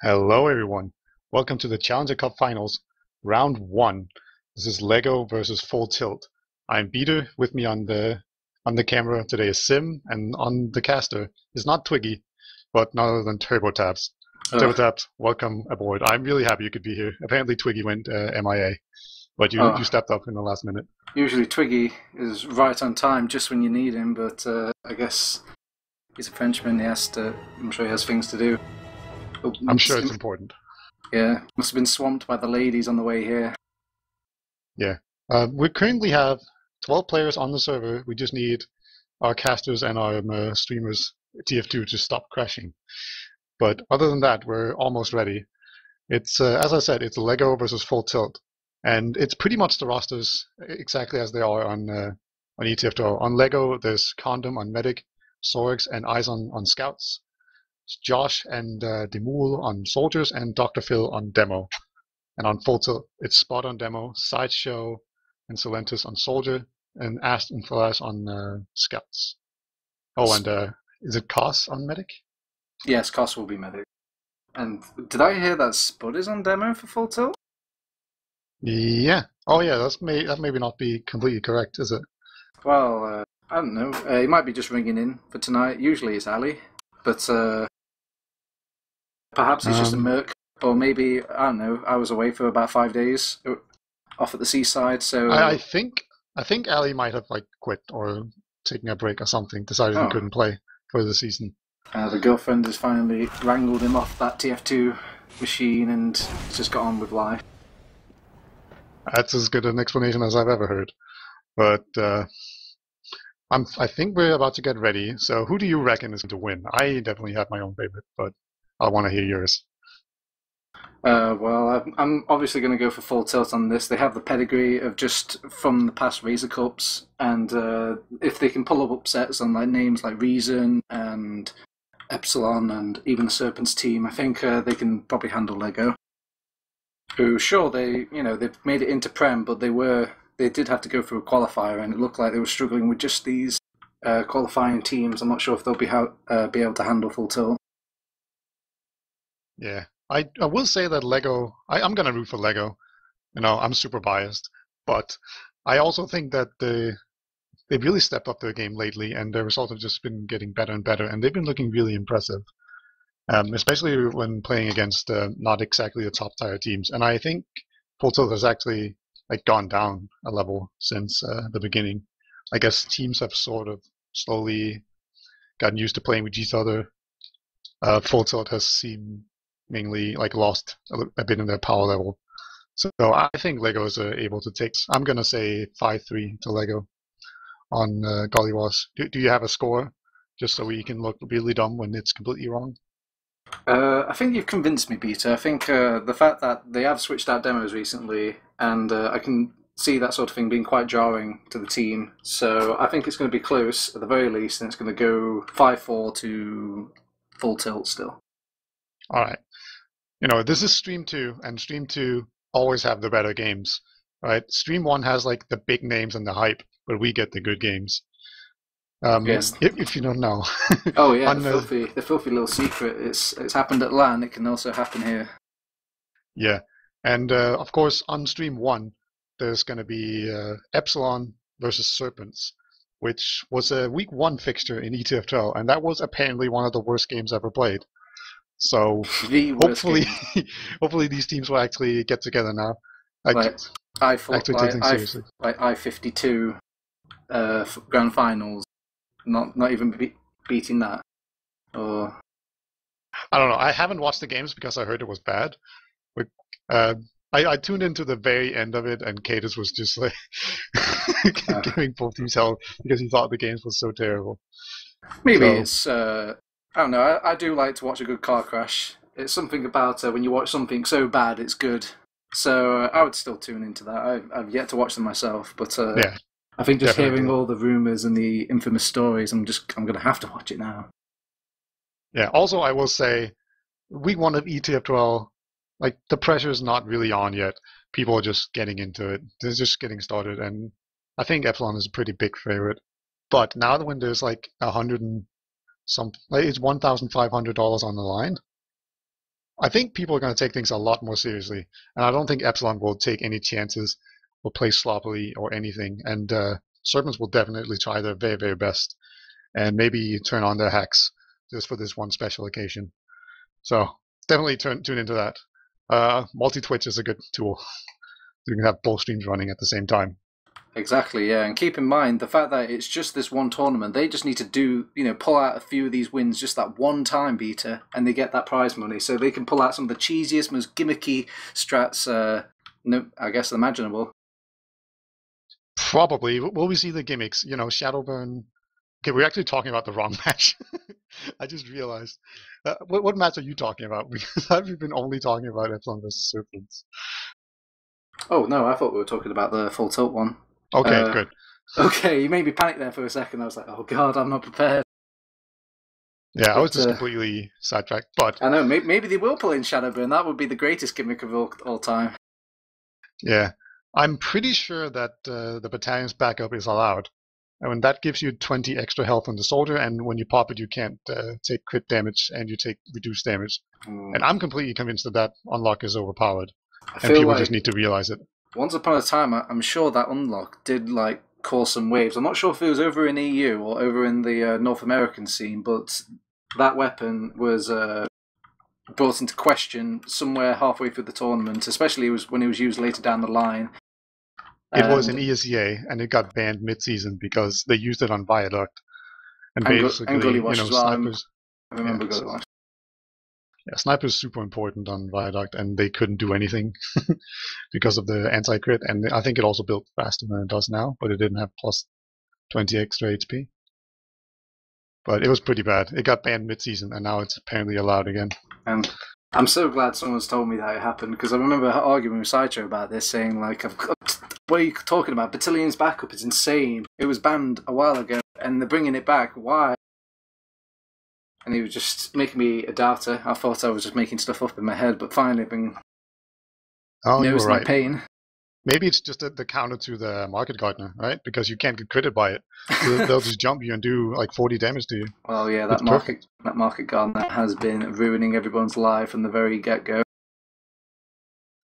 Hello, everyone. Welcome to the Challenger Cup Finals, Round 1. This is Lego versus Full Tilt. I'm Peter. With me on the camera today is Sim, and on the caster is not Twiggy, but none other than Turbotabs. Turbotabs, welcome aboard. I'm really happy you could be here. Apparently Twiggy went MIA, but you stepped up in the last minute. Usually Twiggy is right on time just when you need him, but I guess he's a Frenchman. I'm sure he has things to do. I'm sure it's important. Yeah, must have been swamped by the ladies on the way here. Yeah. We currently have 12 players on the server. We just need our casters and our streamers TF2 to stop crashing. But other than that, we're almost ready. It's as I said, it's Lego versus Full Tilt, and it's pretty much the rosters exactly as they are on ETF2. On Lego, there's Condom on Medic, Sorgs and Eyes on Scouts. Josh and Demul on Soldiers, and Dr. Phil on Demo. And on Full Tilt, it's Spot on Demo, Sideshow, and Solentus on Soldier, and Ast and Flash on Scouts. Oh, and is it Koss on Medic? Yes, Koss will be Medic. And did I hear that Spud is on Demo for Full Tilt? Yeah. Oh, yeah, that maybe not be completely correct, is it? Well, I don't know. He might be just ringing in for tonight. Usually it's Ali, but perhaps he's just a merc, or maybe, I don't know, I was away for about 5 days off at the seaside, so... I think Ali might have quit or taken a break or something, decided he couldn't play for the season. The girlfriend has finally wrangled him off that TF2 machine and just got on with life. That's as good an explanation as I've ever heard. But I think we're about to get ready. So who do you reckon is going to win? I definitely have my own favorite, but I want to hear yours. Well, I'm obviously going to go for Full Tilt on this. They have the pedigree of just from the past Razor Cups, and if they can pull up upsets on names like Reason and Epsilon and even the Serpents team, I think they can probably handle Lego. Who, sure, they've made it into Prem, but they did have to go through a qualifier, and it looked like they were struggling with just these qualifying teams. I'm not sure if they'll be able to handle Full Tilt. Yeah, I will say that Lego. I'm gonna root for Lego. I'm super biased, but I also think that they've really stepped up their game lately, and their results have just been getting better and better, and they've been looking really impressive. Especially when playing against not exactly the top tier teams. And I think Full Tilt has actually gone down a level since the beginning. I guess teams have sort of slowly gotten used to playing with each other. Full Tilt has seemingly lost a bit in their power level. So I think Legos are able to take. I'm gonna say 5-3 to Lego on Gollywash. Do you have a score, just so we can look really dumb when it's completely wrong? I think you've convinced me, Peter. I think the fact that they have switched out demos recently, and I can see that sort of thing being quite jarring to the team. So I think it's going to be close at the very least, and it's going to go 5-4 to Full Tilt still. All right. This is Stream 2, and Stream 2 always have the better games, right? Stream 1 has the big names and the hype, but we get the good games. Yes. If you don't know. Oh yeah, the filthy little secret. It's happened at LAN. It can also happen here. Yeah, and of course on Stream 1 there's going to be Epsilon versus Serpents, which was a Week 1 fixture in ETF12, and that was apparently one of the worst games ever played. So hopefully, hopefully these teams will actually get together now. Actually take things seriously. Like I-52 grand finals. Not even beating that, or I don't know. I haven't watched the games because I heard it was bad. But I tuned into the very end of it, and Cadus was just giving both teams hell because he thought the games were so terrible. Maybe it's I don't know. I do like to watch a good car crash. It's something about when you watch something so bad it's good. So I would still tune into that. I've yet to watch them myself, but yeah. I think just hearing all the rumours and the infamous stories, I'm going to have to watch it now. Yeah, also I will say, Week 1 of ETF12, the pressure is not really on yet. People are just getting into it. They're just getting started, and I think Epsilon is a pretty big favorite. But now when there's 100 and something, it's $1,500 on the line, I think people are going to take things a lot more seriously, and I don't think Epsilon will take any chances, will play sloppily or anything. And Serpents will definitely try their very, very best, and maybe turn on their hacks just for this one special occasion. So definitely tune into that. Multi-Twitch is a good tool. You can have both streams running at the same time. Exactly, yeah. And keep in mind the fact that it's just this one tournament. They just need to pull out a few of these wins just that one time, Beta, and they get that prize money. So they can pull out some of the cheesiest, most gimmicky strats, I guess, imaginable. Probably. Will we see the gimmicks? Shadowburn. Okay, we're actually talking about the wrong match. I just realized. What match are you talking about? Because I've been only talking about Epsilon versus Serpents. Oh, no, I thought we were talking about the full tilt one. Okay, good. Okay, you made me panic there for a second. I was like, oh god, I'm not prepared. Yeah, I was just completely sidetracked. But I know, maybe they will pull in Shadowburn. That would be the greatest gimmick of all time. Yeah, I'm pretty sure that the battalion's backup is allowed. And that gives you 20 extra health on the soldier, and when you pop it, you can't take crit damage, and you take reduced damage. And I'm completely convinced that unlock is overpowered, and people just need to realize it. Once upon a time, I'm sure that unlock did cause some waves. I'm not sure if it was over in EU or over in the North American scene, but that weapon was brought into question somewhere halfway through the tournament, especially when it was used later down the line. It was in ESEA, and it got banned mid-season because they used it on Viaduct. And Gully Wash as well. Snipers. I remember Gully Wash. Yeah, Sniper's super important on Viaduct, and they couldn't do anything because of the anti-crit, and I think it also built faster than it does now, but it didn't have plus 20 extra HP. But it was pretty bad. It got banned mid-season, and now it's apparently allowed again. And I'm so glad someone's told me that it happened, because I remember arguing with Sideshow about this, saying, what are you talking about? Battalion's backup is insane. It was banned a while ago, and they're bringing it back. Why? And he was just making me a doubter. I thought I was just making stuff up in my head, but finally I've been noticing my pain. Maybe it's just the counter to the Market Gardener, right? Because you can't get critted by it. They'll just jump you and do 40 damage to you. Well, yeah, that Market Gardener has been ruining everyone's life from the very get-go.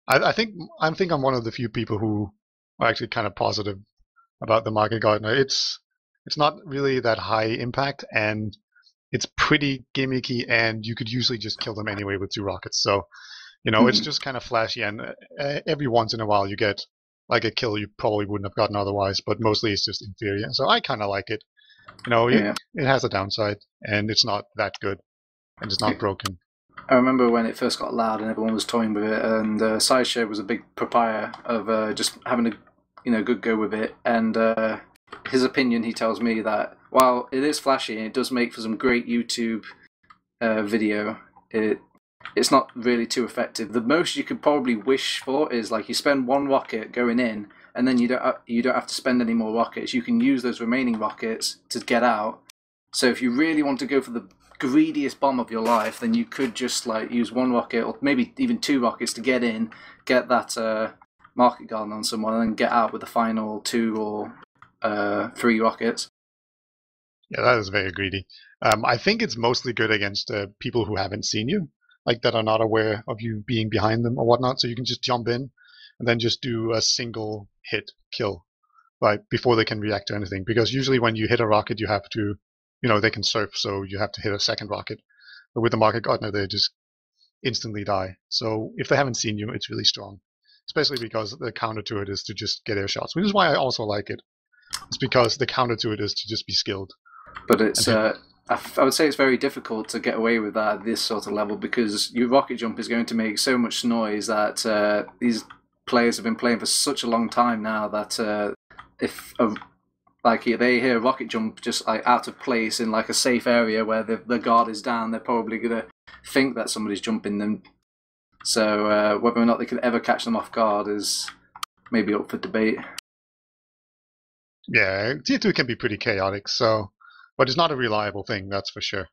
I think I'm one of the few people who are actually kind of positive about the Market Gardener. It's not really that high impact, and it's pretty gimmicky, and you could usually just kill them anyway with 2 rockets. So, it's just kind of flashy, and every once in a while you get a kill you probably wouldn't have gotten otherwise, but mostly it's just inferior. So I kind of like it. It has a downside, and it's not that good, and it's not broken. I remember when it first got allowed and everyone was toying with it, and Sideshow was a big proprietor of just having a good go with it, and his opinion, he tells me that while it is flashy and it does make for some great YouTube video, it's not really too effective. The most you could probably wish for is you spend 1 rocket going in, and then you don't have to spend any more rockets. You can use those remaining rockets to get out. So if you really want to go for the greediest bomb of your life, then you could just use 1 rocket or maybe even 2 rockets to get in, get that Market Garden on someone, and then get out with the final 2 or 3 rockets. Yeah, that is very greedy. I think it's mostly good against people who haven't seen you, that are not aware of you being behind them or whatnot. So you can just jump in and then just do a single hit kill, before they can react to anything. Because usually when you hit a rocket, you have to, they can surf, so you have to hit a second rocket. But with the Market Gardener, they just instantly die. So if they haven't seen you, it's really strong. Especially because the counter to it is to just get air shots, which is why I also like it. It's because the counter to it is to just be skilled. But it's I would say it's very difficult to get away with that at this sort of level, because your rocket jump is going to make so much noise that these players have been playing for such a long time now that if they hear a rocket jump just out of place in a safe area where the guard is down, they're probably going to think that somebody's jumping them. So whether or not they can ever catch them off guard is maybe up for debate. Yeah, Tier 2 can be pretty chaotic, but it's not a reliable thing, that's for sure.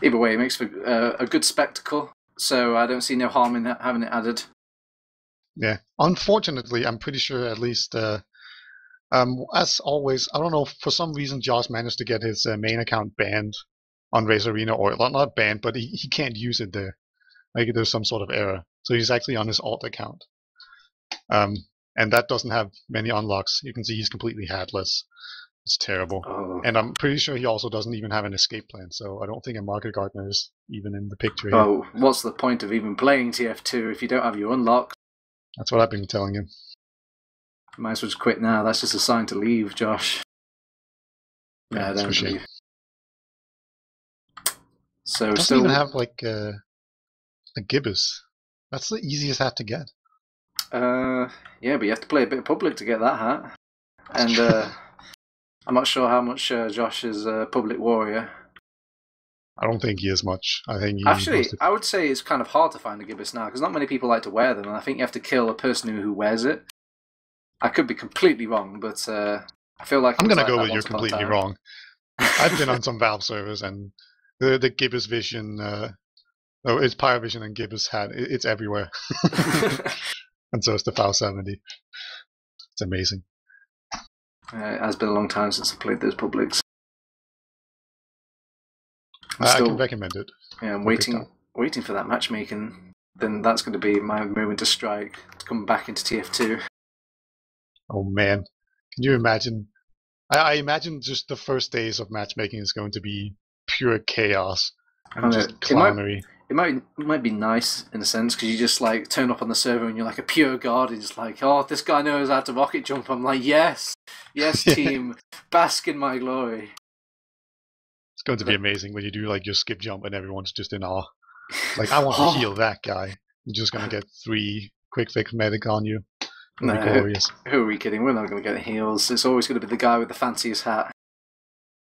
Either way, it makes for a good spectacle, so I don't see no harm in having it added. Yeah, unfortunately, I'm pretty sure at least, as always, I don't know, for some reason Josh managed to get his main account banned on Raze Arena, or not banned, but he can't use it there. Like there's some sort of error. So he's actually on his alt account. And that doesn't have many unlocks. You can see he's completely headless. It's terrible. Oh. And I'm pretty sure he also doesn't even have an escape plan, so I don't think a market gardener is even in the picture here. Oh, what's the point of even playing TF2 if you don't have your unlock? That's what I've been telling him. Might as well just quit now. That's just a sign to leave, Josh. Yeah, don't leave. So it doesn't still even have like a gibbous. That's the easiest hat to get. yeah, but you have to play a bit of public to get that hat. And I'm not sure how much Josh is a public warrior. I don't think he is much. I think he actually, I would say it's kind of hard to find a gibbous now because not many people like to wear them, and I think you have to kill a person who wears it. I could be completely wrong, but I feel like I'm gonna go with you're completely wrong. I've been on some Valve servers, and the gibbous vision, it's Pyro Vision and gibbous hat. It's everywhere, and so is the FAL 70. It's amazing. It has been a long time since I played those publics. I can recommend it. Yeah, I'm waiting for that matchmaking. Then that's going to be my moment to strike to come back into TF2. Oh man, can you imagine? I imagine just the first days of matchmaking is going to be pure chaos and just clownery. It might be nice in a sense because you just like turn up on the server and you're like a pure god and it's like, oh, this guy knows how to rocket jump. I'm like, yes, team, bask in my glory. It's going to be amazing when you do like your skip jump and everyone's just in awe. Like, I want to heal that guy. You're just going to get 3 quick fix medic on you. No, who are we kidding? We're not going to get heals. It's always going to be the guy with the fanciest hat.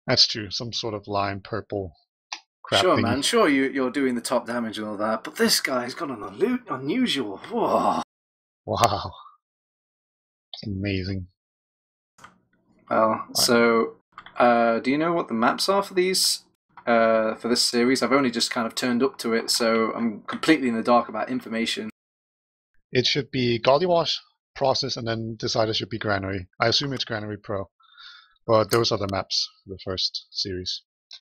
That's true. Some sort of lime purple crap Sure, thingy. man. Sure, you're doing the top damage and all that, but this guy's got an unusual. Whoa. Wow. It's amazing. Well, so do you know what the maps are for these? For this series? I've only just kind of turned up to it, so I'm completely in the dark about information. It should be Gollywash, Process, and then Decider should be Granary. I assume it's Granary Pro. But those are the maps for the first series.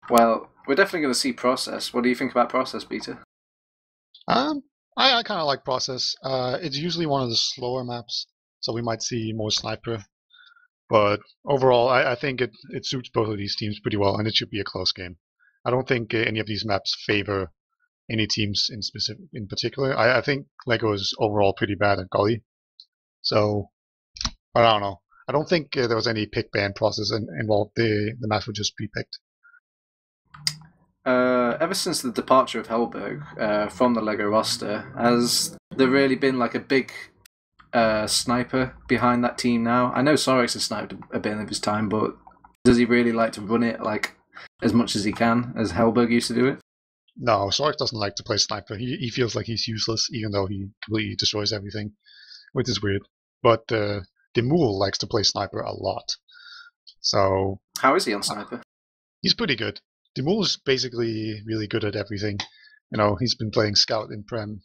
Well, we're definitely going to see Process. What do you think about Process, Peter? I kind of like Process. It's usually one of the slower maps, so we might see more Sniper. But overall, I think it suits both of these teams pretty well, and it should be a close game. I don't think any of these maps favor any teams in particular. I think LEGO is overall pretty bad at Golly. So, I don't know. I don't think there was any pick ban process involved. The maps were just pre-picked. Ever since the departure of Hellberg from the LEGO roster, has there really been like a big sniper behind that team now? I know Sorex has sniped a bit of his time, but does he really like to run it like as much as he can, as Hellberg used to do it? No, Sorex doesn't like to play sniper. He feels like he's useless, even though he completely destroys everything, which is weird. But Demul likes to play sniper a lot. So how is he on sniper? He's pretty good. Demul is basically really good at everything. You know, he's been playing scout in Prem.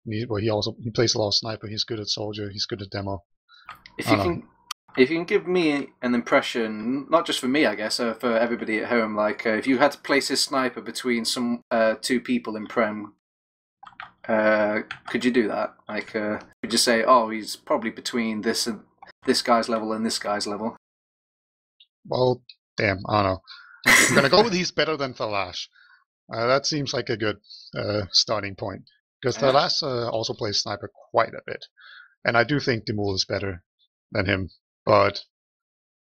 He plays a lot of sniper. He's good at soldier. He's good at demo. If you can give me an impression, not just for me, I guess, for everybody at home, like if you had to place his sniper between some 2 people in Prem, could you do that? Like, could you say, oh, he's probably between this guy's level and this guy's level? Well, damn, I don't know. I'm gonna go with he's better than Thalash. That seems like a good starting point. Because Thalash also plays sniper quite a bit. And I do think Demul is better than him. But,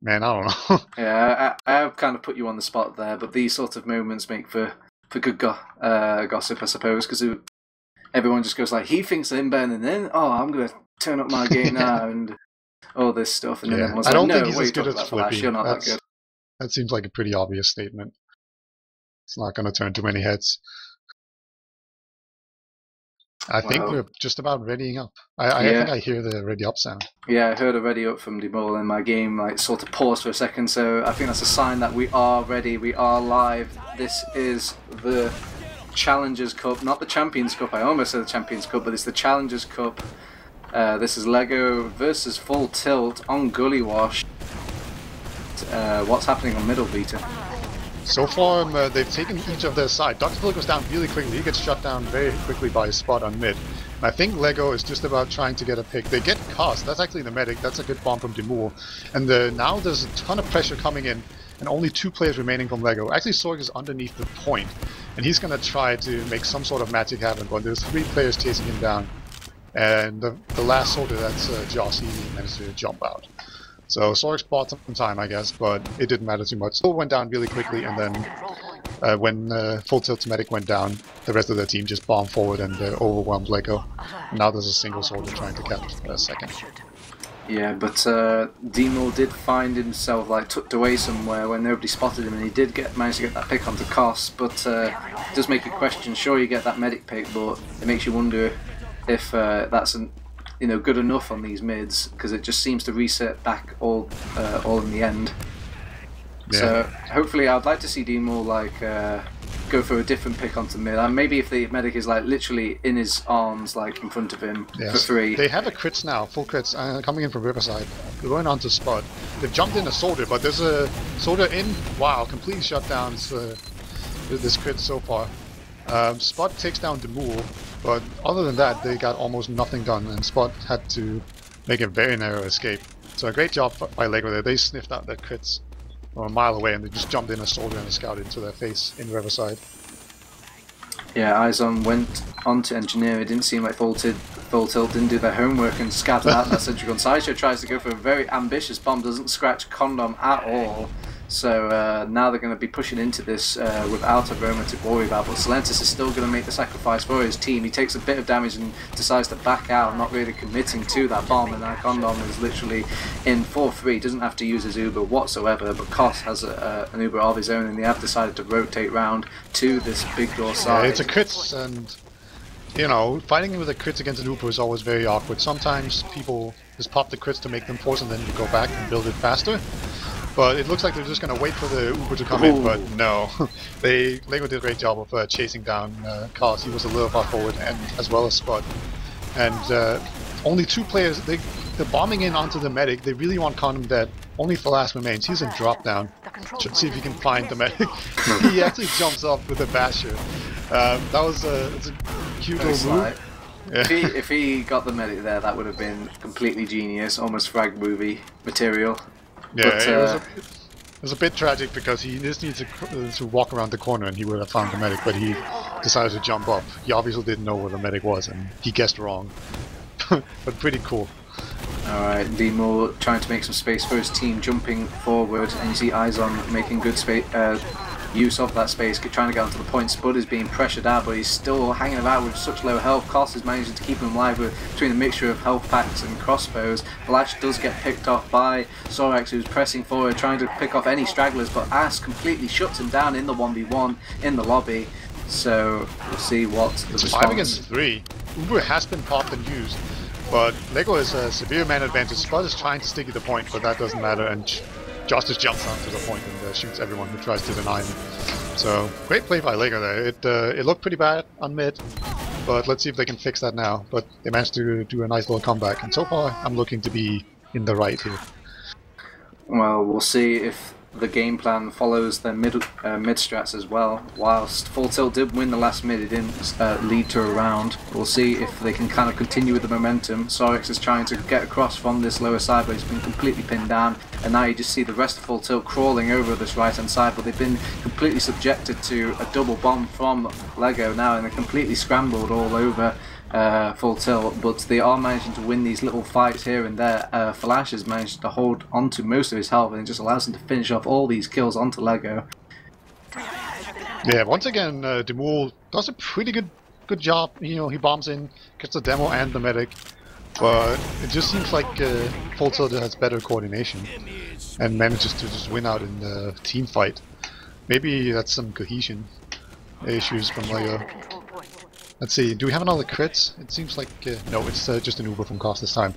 man, I don't know. Yeah, I have kind of put you on the spot there, but these sort of moments make for good gossip, I suppose, because everyone just goes like, he thinks I'm better than him, oh, I'm going to turn up my game now, and all this stuff. And then everyone's like, no, what are you talking about, Flash? You're not that good. That seems like a pretty obvious statement. It's not going to turn too many heads. I think we're just about readying up. I think I hear the ready up sound. Yeah, I heard a ready up from Demol, and my game like sort of paused for a second, so I think that's a sign that we are ready, we are live. This is the Challengers Cup, not the Champions Cup. I almost said the Champions Cup, but it's the Challengers Cup. This is LEGO versus Full Tilt on Gullywash. What's happening on middle, Vita? So far, they've taken each of their side. Dr. Phil goes down really quickly. He gets shut down very quickly by his spot on mid. And I think Lego is just about trying to get a pick. They get Cost. That's actually the medic. That's a good bomb from Demul. And now there's a ton of pressure coming in, and only 2 players remaining from Lego. Actually, Sorg is underneath the point, and he's going to try to make some sort of magic happen, but there's 3 players chasing him down. And the last soldier, that's Joss, he managed to jump out. So Sorg bought some time, I guess, but it didn't matter too much. Still went down really quickly, and then when Full Tilt's medic went down, the rest of the team just bombed forward and overwhelmed Lego. Now there's a single soldier trying to capture a second. Yeah, but Demo did find himself like tucked away somewhere where nobody spotted him, and he did manage to get that pick onto Cost. But it does make you question. Sure, you get that medic pick, but it makes you wonder if that's good enough on these mids, because it just seems to reset back all in the end. Yeah. So hopefully, I'd like to see Demo like go for a different pick onto mid, and maybe if the medic is like literally in his arms, like in front of him for 3. They have a crits now, full crits, coming in from Riverside. They're going on to Spot. They've jumped in a soldier, but there's a soldier in. Wow, completely shut down this crit so far. Spot takes down Demul, but other than that, they got almost nothing done, and Spot had to make a very narrow escape. So a great job by Lego there. They sniffed out their crits from a mile away, and they just jumped in a soldier and a scout into their face in Riverside. Yeah, Izon went on to engineer. It didn't seem like Full Tilt didn't do their homework and scattered out that central gun. Sideshow tries to go for a very ambitious bomb, doesn't scratch Condom at all. So now they're going to be pushing into this without a Roma to worry about. But Silentis is still going to make the sacrifice for his team. He takes a bit of damage and decides to back out, not really committing to that bomb. And now Condom is literally in 4-3. Doesn't have to use his Uber whatsoever. But Koss has an Uber of his own, and they have decided to rotate round to this big door side. Yeah, it's a crits, and you know, fighting with a crits against an Uber is always very awkward. Sometimes people just pop the crits to make them force, and then you go back and build it faster. But it looks like they're just going to wait for the Uber to come in, but no. Lego did a great job of chasing down Koss. He was a little far forward, and as well as Spot. And only 2 players, they're bombing in onto the medic. They really want Condom dead. Only Falas remains. He's in drop down. Should see if he can find the medic. He actually jumps up with a basher. That was a cute little move. Yeah. If he got the medic there, that would have been completely genius, almost frag movie material. Yeah, but, it was a bit tragic because he just needs to walk around the corner and he would have found the medic, but he decided to jump up. He obviously didn't know where the medic was and he guessed wrong. But pretty cool. Alright, Demo trying to make some space for his team, jumping forward, and you see Izon making good use of that space, trying to get onto the point. Spud is being pressured out, but he's still hanging about with such low health. Koss is managing to keep him alive between a mixture of health packs and crossbows. Flash does get picked off by Sorax, who's pressing forward, trying to pick off any stragglers, but Ass completely shuts him down in the 1v1 in the lobby. So we'll see what the it's response. 5 against 3. Uber has been popped and used, but Lego is a severe man advantage. Spud is trying to stick at the point, but that doesn't matter, and Josh just jumps onto the point and shoots everyone who tries to deny him. So, great play by Lego there. It looked pretty bad on mid, but let's see if they can fix that now. But they managed to do a nice little comeback, and so far I'm looking to be in the right here. Well, we'll see if the game plan follows their mid strats as well. Whilst Full Tilt did win the last mid, it didn't lead to a round. We'll see if they can kind of continue with the momentum. Sorex is trying to get across from this lower side, but he's been completely pinned down. And now you just see the rest of Full Tilt crawling over this right hand side, but they've been completely subjected to a double bomb from Lego now, and they're completely scrambled all over Full Tilt, but they are managing to win these little fights here and there. Flash has managed to hold onto most of his health, and it just allows him to finish off all these kills onto Lego. Yeah, once again, Demul does a pretty good job. You know, he bombs in, gets the demo and the medic, but it just seems like Full Tilt has better coordination and manages to just win out in the team fight. Maybe that's some cohesion issues from Lego. Let's see, do we have another crits? It seems like, no, it's just an Uber from Koss this time.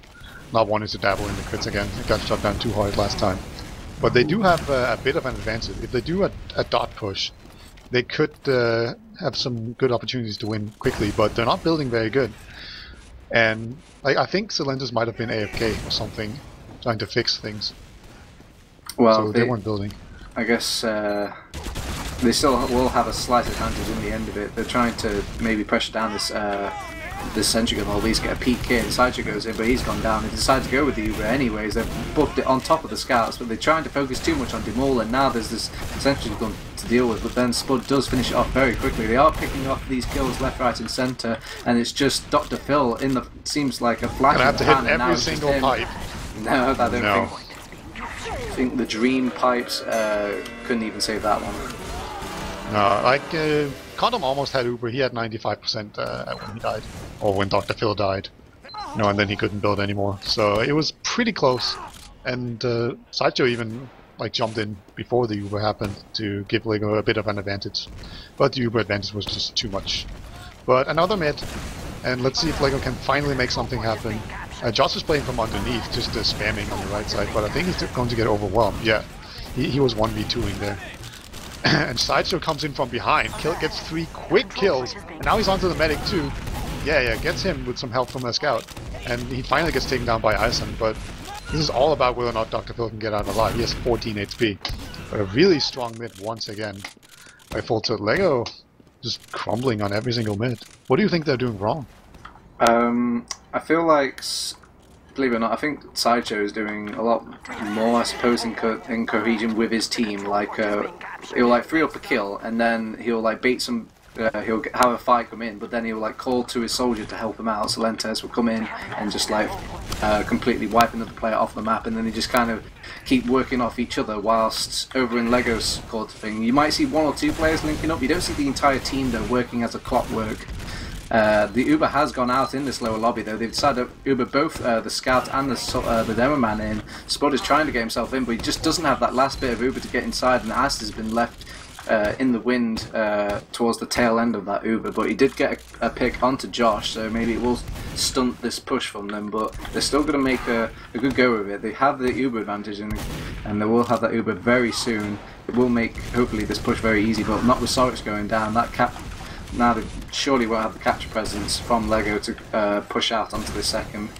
Not wanting to dabble in the crits again. It got shut down too hard last time. But they do have a bit of an advantage. If they do a dot push, they could have some good opportunities to win quickly, but they're not building very good. And I think Cylinders might have been AFK or something, trying to fix things. Well, so they weren't building. I guess They still will have a slight advantage in the end of it. They're trying to maybe pressure down this sentry gun, or at least get a peek here. Sideshow goes in, but he's gone down. They decide to go with the Uber anyways. They've buffed it on top of the scouts, but they're trying to focus too much on Demol, and now there's this sentry gun to deal with. But then Spud does finish it off very quickly. They are picking off these kills left, right, and centre, and it's just Dr. Phil in the seems like a flash. Gonna have to hit every single pipe. No, I don't think. I think the Dream pipes couldn't even save that one. No, like Condom almost had Uber. He had 95% when he died, or when Dr. Phil died. No, and then he couldn't build anymore. So it was pretty close. And Sideshow even like jumped in before the Uber happened to give Lego a bit of an advantage. But the Uber advantage was just too much. But another mid, and let's see if Lego can finally make something happen. Josh is playing from underneath, just spamming on the right side, but I think he's going to get overwhelmed. Yeah, he was 1v2ing there. And Sideshow comes in from behind, gets 3 quick kills, and now he's onto the medic too. Yeah, gets him with some help from a scout. And he finally gets taken down by Ison, but this is all about whether or not Dr. Phil can get out alive. He has 14 HP. But a really strong mid once again by Full Tilt. Lego just crumbling on every single mid. What do you think they're doing wrong? I feel like, believe it or not, I think Sideshow is doing a lot more, I suppose, in cohesion with his team. Like, he'll like free up a kill, and then he'll like bait some. He'll have a fight come in, but then he'll like call to his soldier to help him out. So Lentes will come in and just like completely wipe another player off the map, and then they just kind of keep working off each other. Whilst over in Lego's sort of thing, you might see 1 or 2 players linking up. You don't see the entire team though working as a clockwork. The Uber has gone out in this lower lobby though. They've decided to Uber both the scout and the demo man in. Spud is trying to get himself in, but he just doesn't have that last bit of Uber to get inside, and Ast has been left in the wind towards the tail end of that Uber. But he did get a pick onto Josh, so maybe it will stunt this push from them, but they're still going to make a good go of it. They have the Uber advantage, and they will have that Uber very soon. It will make hopefully this push very easy, but not with Sorix going down. That cap. Now they surely won't have the capture presence from Lego to push out onto the second.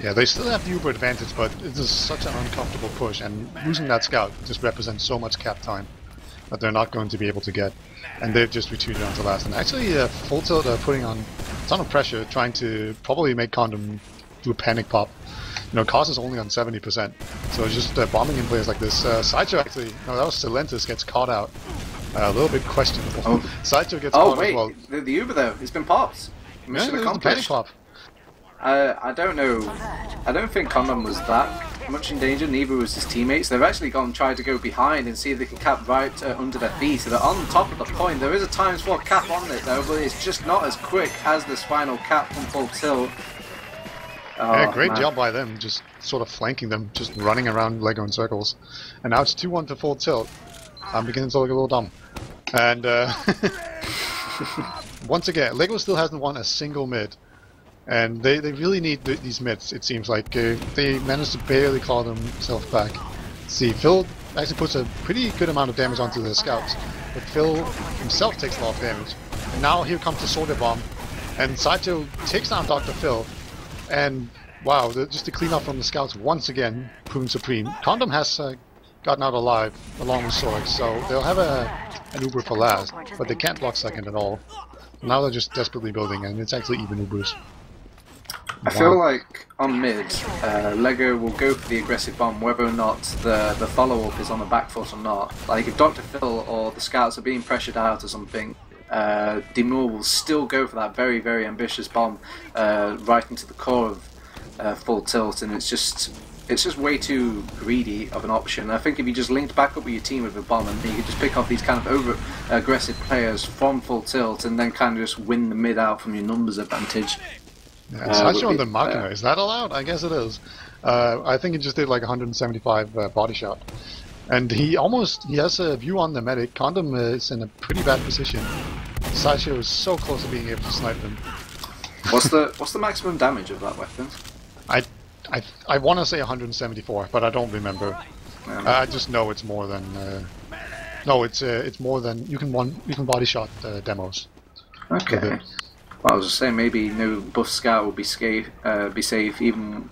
Yeah, they still have the Uber advantage, but it is such an uncomfortable push, and losing that scout just represents so much cap time that they're not going to be able to get. And they've just retreated onto last. And actually, Full Tilt putting on a ton of pressure, trying to probably make Condom do a panic pop. You know, Cos is only on 70%, so it's just bombing in players like this. Sideshow actually, no, that was Silentis, gets caught out. A little bit questionable. Oh. Sideshow gets caught wait, as well. The Uber though, it's been popped. Mission accomplished. Panic pop. I don't know. I don't think Condom was that much in danger. Neither was his teammates. They've actually gone and tried to go behind and see if they can cap right under their feet. So they're on top of the point. There is a times 4 cap on it though, but it's just not as quick as this final cap from Full Tilt. Oh, Yeah, great man. job by them, just sort of flanking them, just running around Lego in circles. And now it's 2-1 to Full Tilt. I'm beginning to look a little dumb. And once again, Lego still hasn't won a single mid. And they really need these mids, it seems like. They managed to barely claw themselves back. See, Phil actually puts a pretty good amount of damage onto the scouts. But Phil himself takes a lot of damage. And now here comes the Soldier Bomb. And Sideshow takes down Dr. Phil. And wow, just to clean up from the scouts once again, proving supreme. Condom has gotten out alive along with Sorg, so they'll have an Uber for last, but they can't block second at all. Now they're just desperately building, and it's actually even Ubers. I feel like on mid, Lego will go for the aggressive bomb whether or not the follow-up is on the back foot or not. Like if Dr. Phil or the scouts are being pressured out or something, Demure will still go for that very, very ambitious bomb right into the core of Full Tilt, and it's just way too greedy of an option. I think if you just linked back up with your team with a bomb, and you could just pick off these kind of over-aggressive players from Full Tilt, and then kind of just win the mid out from your numbers advantage. Yeah, Sideshow on the Machina, is that allowed? I guess it is. I think he just did like 175 body shot. And he has a view on the medic. Condom is in a pretty bad position. Sideshow is so close to being able to snipe him. What's the maximum damage of that weapon? I want to say 174, but I don't remember. I just know it's more than. No, it's more than you can body shot demos. Okay. Well, I was just saying maybe no buff scout would be safe even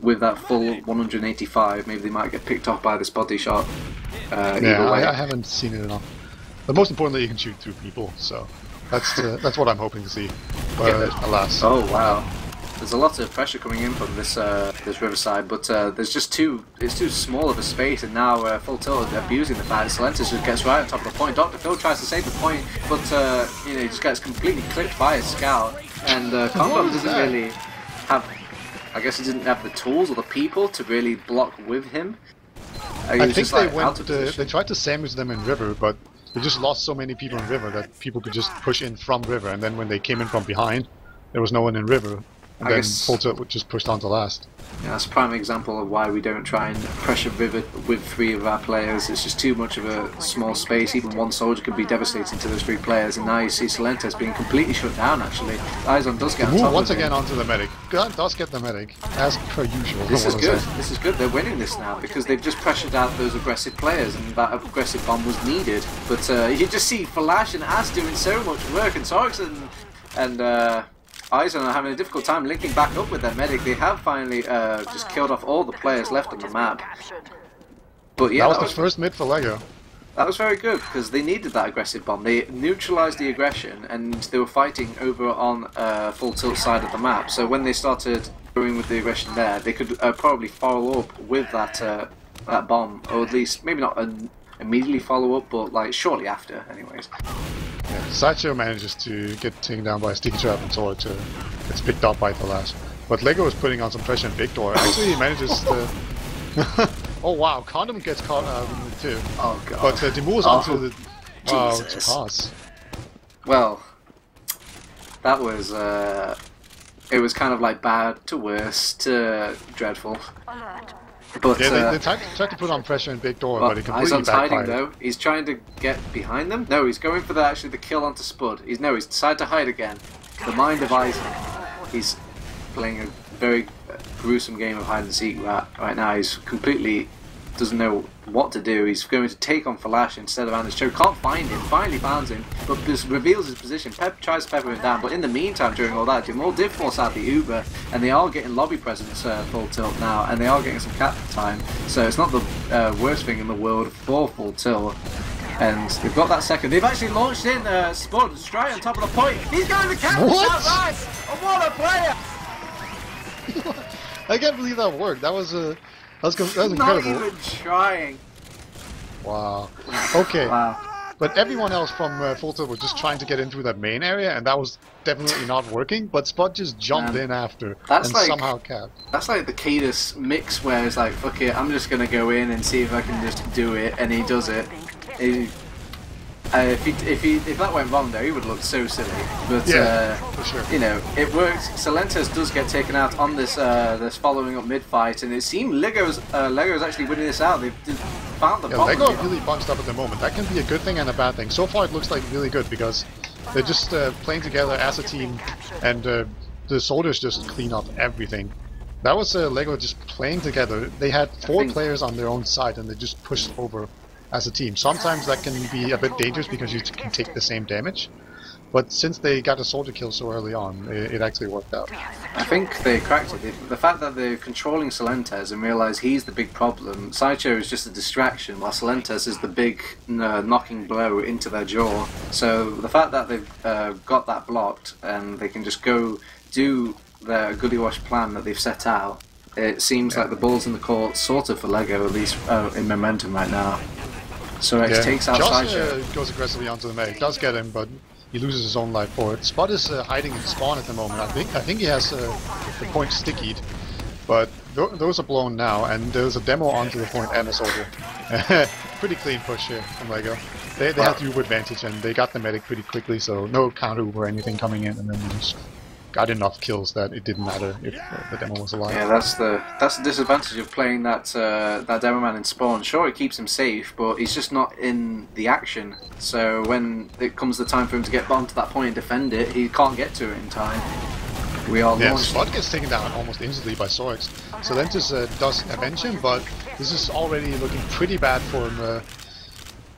with that full 185. Maybe they might get picked off by this body shot. Yeah, I haven't seen it enough. But most importantly, you can shoot through people. So that's what I'm hoping to see. But alas. Oh wow. There's a lot of pressure coming in from this this riverside, but there's just it's too small of a space, and now Full Tilt abusing the fact Salentis just gets right on top of the point. Dr. Phil tries to save the point, but you know, he just gets completely clipped by his scout, and Condom doesn't really have, I guess he didn't have the tools or the people to really block with him. I think they tried to sandwich them in river, but they just lost so many people in river that people could just push in from river, and then when they came in from behind, there was no one in river. And then Full Tilt would just push on to last. Yeah, that's a prime example of why we don't try and pressure river with 3 of our players. It's just too much of a small space. Even one soldier could be devastating to those 3 players. And now you see Salentis being completely shut down, actually. Izon does get on top once again onto the medic. Does get the medic, as per usual. This is good. This is good. They're winning this now because they've just pressured out those aggressive players, and that aggressive bomb was needed. But you just see Flash and As doing so much work, and Sorks and Izon are having a difficult time linking back up with their medic. They have finally just killed off all the players left on the map. But yeah, that was the first mid for Lego. That was very good because they needed that aggressive bomb. They neutralized the aggression, and they were fighting over on Full Tilt side of the map. So when they started going with the aggression there, they could probably follow up with that that bomb, or at least maybe not immediately follow up, but like shortly after, anyways. Yeah, Sideshow manages to get taken down by a sticky trap and sword to gets picked up by the last. But Lego is putting on some pressure on Big Door. Actually, he manages to. Oh wow, Condom gets caught with it too. Oh god. But he moves onto the. Wow, Jesus. it's a pass. Well, that was it was kind of like bad to worse to dreadful. But yeah, they tried to put on pressure in Big Door, but it completely Izon's hiding backfired. though. He's trying to get behind them. No, he's going for the kill onto Spud. He's decided to hide again. The mind of Izon. He's playing a very gruesome game of hide and seek right now. He's completely doesn't know what to do. He's going to take on Flash instead of Anders Cho. Can't find him. Finally finds him, but just reveals his position. Pep tries to pepper him down, but in the meantime, during all that, Jamal did force out the Uber, and they are getting lobby presence Full Tilt now, and they are getting some cap time. So it's not the worst thing in the world for Full Tilt. And they've got that second. They've actually launched in Spud straight on top of the point. He's going to catch that right. Oh, what a player! I can't believe that worked. That was incredible. Not even trying. Wow. Okay. Wow. But everyone else from Full Tilt was just trying to get into that main area, and that was definitely not working. But Spud just jumped in after and somehow capped. That's like the Cadus mix, where it's like, fuck it, I'm just gonna go in and see if I can just do it, and he does it. If that went wrong though, he would look so silly. But yeah, for sure. You know, it works. Salentis does get taken out on this this following up mid fight, and it seemed Lego's actually winning this out. They've found the problem. Lego are really bunched up at the moment. That can be a good thing and a bad thing. So far, it looks like really good because they're just playing together as a team, and the soldiers just clean up everything. That was Lego just playing together. They had 4 players on their own side, and they just pushed over as a team. Sometimes that can be a bit dangerous because you can take the same damage, but since they got a soldier kill so early on, it actually worked out. I think they cracked it. The fact that they're controlling Salentis and realise he's the big problem. Sideshow is just a distraction, while Salentis is the big knocking blow into their jaw. So the fact that they've got that blocked and they can just go do their goody wash plan that they've set out, it seems like the ball's in the court sort of for Lego, at least in momentum right now. So it takes out Sideshow. Goes aggressively onto the medic, does get him, but he loses his own life for it. Spud is hiding in spawn at the moment. I think he has the point stickied, but those are blown now, and there's a demo onto the point and a soldier. Pretty clean push here from Lego. They had the Uber advantage, and they got the medic pretty quickly, so no counter Uber or anything coming in, and then they just got enough kills that it didn't matter if the demo was alive. Yeah, that's the disadvantage of playing that demo man in spawn. Sure, it keeps him safe, but he's just not in the action. So when it comes the time for him to get onto that point and defend it, he can't get to it in time. We are launched. Spud gets taken down almost instantly by Sorks. Salentis does avenge him, but this is already looking pretty bad for him.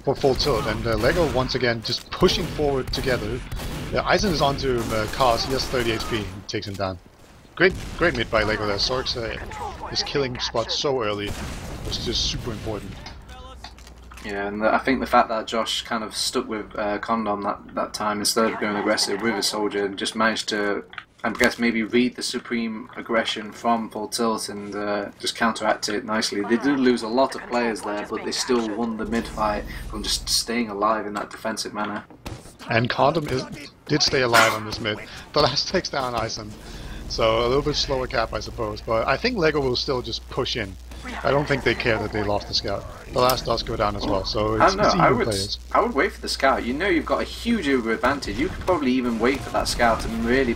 For Full Tilt, and Lego once again just pushing forward together. Izon is onto Kaz, he has 30 HP, he takes him down. Great mid by Lego there. Sorks is killing Spud so early, was just super important. Yeah, and I think the fact that Josh kind of stuck with Condom that time instead of going aggressive with his soldier and just managed to, I guess, maybe read the supreme aggression from Full Tilt and just counteract it nicely. They did lose a lot of players there, but they still won the mid-fight from just staying alive in that defensive manner. And Condom did stay alive on this mid. The last takes down Ison. So a little bit slower cap, I suppose. But I think Lego will still just push in. I don't think they care that they lost the scout. The last does go down as well, so it's even players. I would wait for the scout. You know you've got a huge Uber advantage. You could probably even wait for that scout and really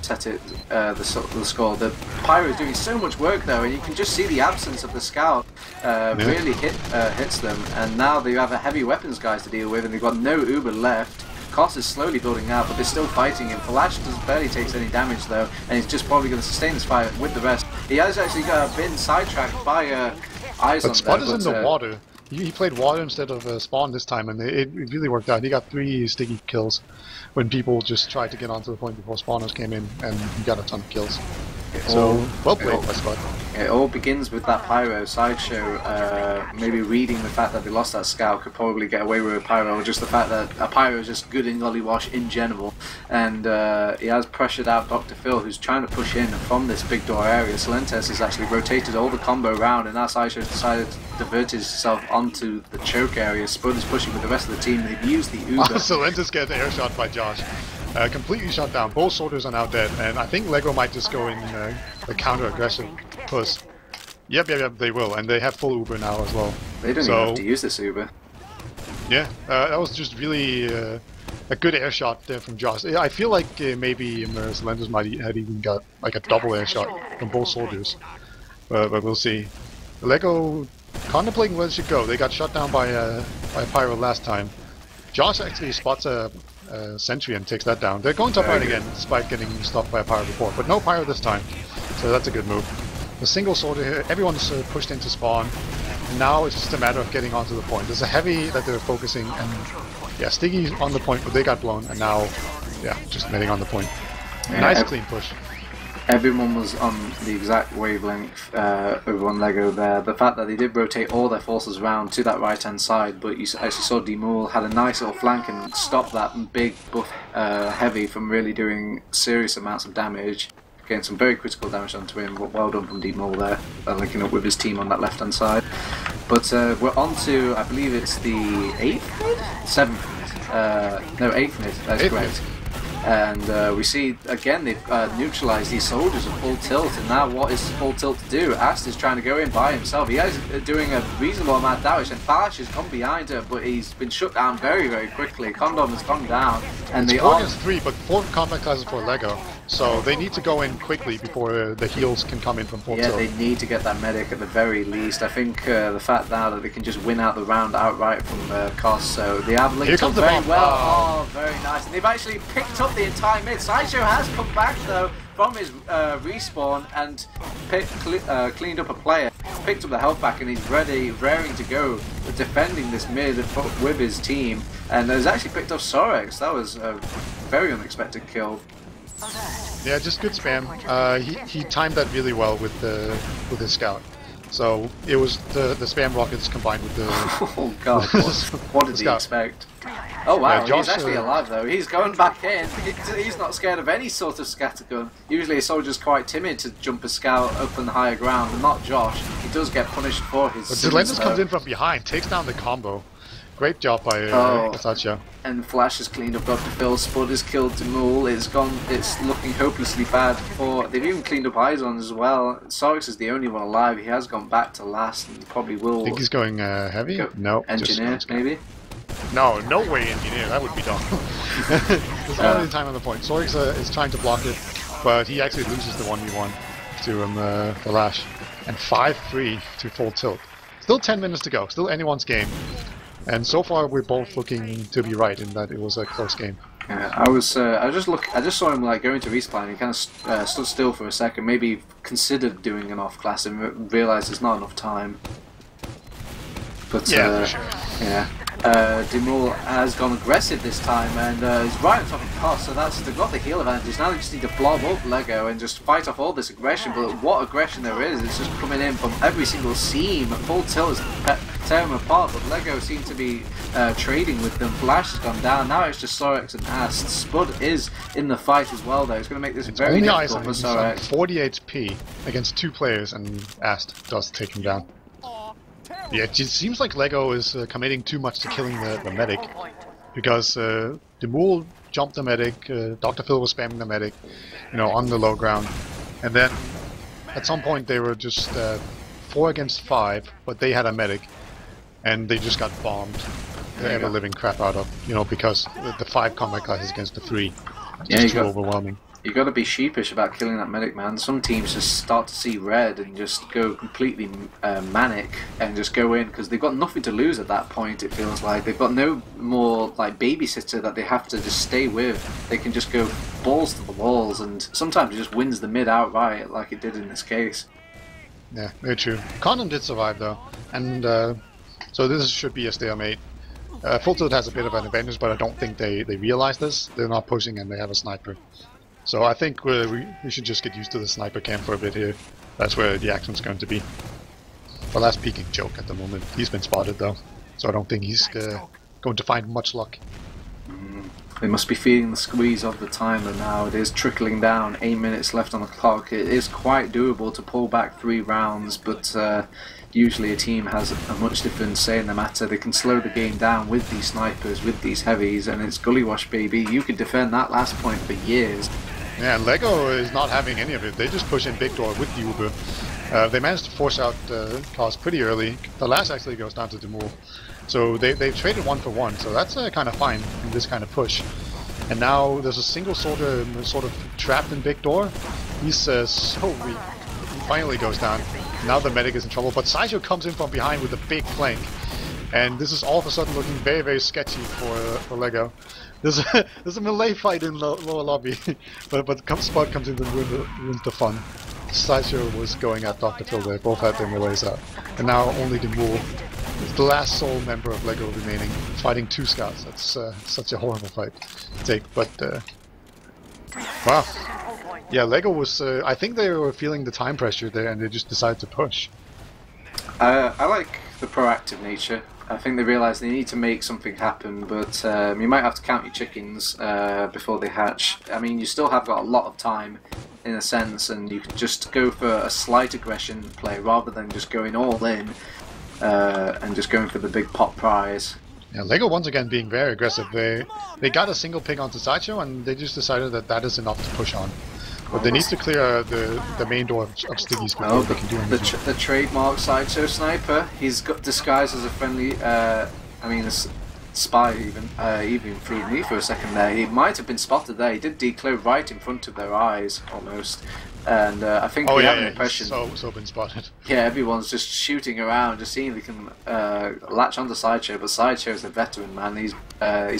set it the score. The Pyro is doing so much work though, and you can just see the absence of the scout really hits them. And now they have a heavy weapons guys to deal with, and they've got no Uber left. Cost is slowly building out, but they're still fighting him. Flash barely takes any damage though, and he's just probably going to sustain this fight with the rest. He has actually been sidetracked by Ison. But Spot is in the water. He played water instead of Spawn this time, and it really worked out. He got 3 sticky kills when people just tried to get onto the point before spawners came in, and he got a ton of kills. So, well played by Spot. It all begins with that Pyro sideshow, maybe reading the fact that they lost that scout could probably get away with a Pyro, or just the fact that a Pyro is just good in Gully Wash in general. And he has pressured out Dr. Phil, who's trying to push in from this big door area. Solentes has actually rotated all the combo around, and now Sideshow's decided to divert himself onto the choke area. Spud is pushing with the rest of the team, they've used the Uber. Solentes gets air shot by Josh. Completely shut down. Both soldiers are now dead, and I think Lego might just go in the counter-aggressive push. Yep, they will, and they have full Uber now as well. They don't even have to use this Uber. Yeah, that was just really a good air shot there from Josh. I feel like maybe Solentes might have even got like a double air shot from both soldiers, but we'll see. Lego contemplating where they should go. They got shut down by a Pyro last time. Josh actually spots a Sentry and takes that down. They're going top right again, despite getting stopped by a Pyro before, but no Pyro this time, so that's a good move. The single soldier here, everyone's pushed into spawn, and now it's just a matter of getting onto the point. There's a heavy that they're focusing, and yeah, Stiggy's on the point, but they got blown, and now, yeah, just hitting on the point. Yeah, nice clean push. Everyone was on the exact wavelength over on Lego there. The fact that they did rotate all their forces around to that right hand side, but you actually saw Demul had a nice little flank and stopped that big buff heavy from really doing serious amounts of damage. Getting some very critical damage onto him. Well done from Demul there, linking up with his team on that left hand side. But we're on to, I believe it's the 8th mid? 7th mid. No, 8th mid, that's correct. And we see, again, they've neutralized these soldiers of Full Tilt, and now what is Full Tilt to do? Ast is trying to go in by himself. He is doing a reasonable amount of damage, and Flash has come behind her, but he's been shut down very, very quickly. Condom has gone down, and it's 4 against 3, but 4 combat classes for Lego, so they need to go in quickly before the heals can come in from Full Tilt. Yeah, they need to get that medic at the very least. I think the fact now that they can just win out the round outright from cost, so they have linked up very well. Oh, very nice. And they've actually picked up the entire mid. Sideshow has come back though from his respawn and cleaned up a player, picked up the health back, and he's raring to go defending this mid with his team, and has actually picked up Sorex. That was a very unexpected kill. Yeah, just good spam. He timed that really well with his scout. So it was the spam rockets combined with the. Oh god! What did he expect? Oh wow, yeah, Josh, he's actually alive though. He's going back in. He's not scared of any sort of scattergun. Usually a soldier's quite timid to jump a scout up on the higher ground, but not Josh. He does get punished for his sins. But Zelentis comes in from behind, takes down the combo. Great job by Satya. And Flash has cleaned up Dr. Phil. Spud has killed Demul. It's looking hopelessly bad for. They've even cleaned up Izon as well. Sorex is the only one alive. He has gone back to last and probably will. I think he's going heavy? No. Engineer, maybe? No way engineer. That would be dumb. There's only time on the point. Sorex is trying to block it, but he actually loses the 1v1 to Flash. And 5-3 to Full Tilt. Still 10 minutes to go. Still anyone's game. And so far, we're both looking to be right in that it was a close game. Yeah, I just saw him like going to respawn. He kind of stood still for a second, maybe considered doing an off class, and realized there's not enough time. But yeah, for sure. Yeah. Demul has gone aggressive this time and is right on top of Cost, so they've got the heal advantage. Now they just need to blob up Lego and just fight off all this aggression, but what aggression there is, it's just coming in from every single seam. Full Tilt is tear them apart, but Lego seem to be trading with them. Flash has gone down, now it's just Sorex and Ast. Spud is in the fight as well though, it's going to make this very difficult for Sorex. 40 HP against 2 players, and Ast does take him down. Yeah, it just seems like Lego is committing too much to killing the medic, because Demul jumped the medic, Dr. Phil was spamming the medic, you know, on the low ground, and then at some point they were just 4 against 5, but they had a medic, and they just got bombed the ever-living crap out of, you know, because the 5 combat classes against the 3. It's just too overwhelming. You got to be sheepish about killing that medic, man. Some teams just start to see red and just go completely manic and just go in because they've got nothing to lose at that point. It feels like they've got no more like babysitter that they have to just stay with. They can just go balls to the walls, and sometimes it just wins the mid outright, like it did in this case. Yeah, very true. Condom did survive though, and so this should be a stalemate. Full Tilt has a bit of an advantage, but I don't think they realize this. They're not pushing, and they have a sniper. So I think we should just get used to the sniper cam for a bit here. That's where the action's going to be. Well, that's peeking joke at the moment. He's been spotted though, so I don't think he's going to find much luck. They must be feeling the squeeze of the timer now. It is trickling down. 8 minutes left on the clock. It is quite doable to pull back 3 rounds, but usually a team has a much different say in the matter. They can slow the game down with these snipers, with these heavies, and it's gully wash, baby. You could defend that last point for years. Yeah, and Lego is not having any of it. They just push in big door with the Uber. They managed to force out cars pretty early. The last actually goes down to Demul. So they've traded 1 for 1, so that's kind of fine in this kind of push. And now there's a single soldier sort of trapped in big door. He's so weak. He finally goes down. Now the medic is in trouble, but Sideshow comes in from behind with a big flank. And this is all of a sudden looking very, very sketchy for Lego. There's a melee fight in lower lobby, but Spud comes in and ruins the fun. Sideshow was going at Dr. Phil there, both had their melees out. And now only Demul is the last sole member of Lego remaining, fighting 2 scouts. That's such a horrible fight to take, but wow. Yeah, Lego was, I think they were feeling the time pressure there and they just decided to push. I like the proactive nature. I think they realise they need to make something happen, but you might have to count your chickens before they hatch. I mean, you still have got a lot of time, in a sense, and you can just go for a slight aggression play rather than just going all in and just going for the big pot prize. Yeah, Lego once again being very aggressive. They got a single ping onto Sideshow and they just decided that is enough to push on. But they need to clear the main door of Stiggy's before they can do anything. The trademark Sideshow sniper, he's got disguised as a friendly, I mean a spy even through me for a second there. He might have been spotted there. He did declare right in front of their eyes, almost. And I think we have an impression. So been spotted. Yeah, everyone's just shooting around, just seeing if they can latch onto Sideshow. But Sideshow's a veteran, man. He's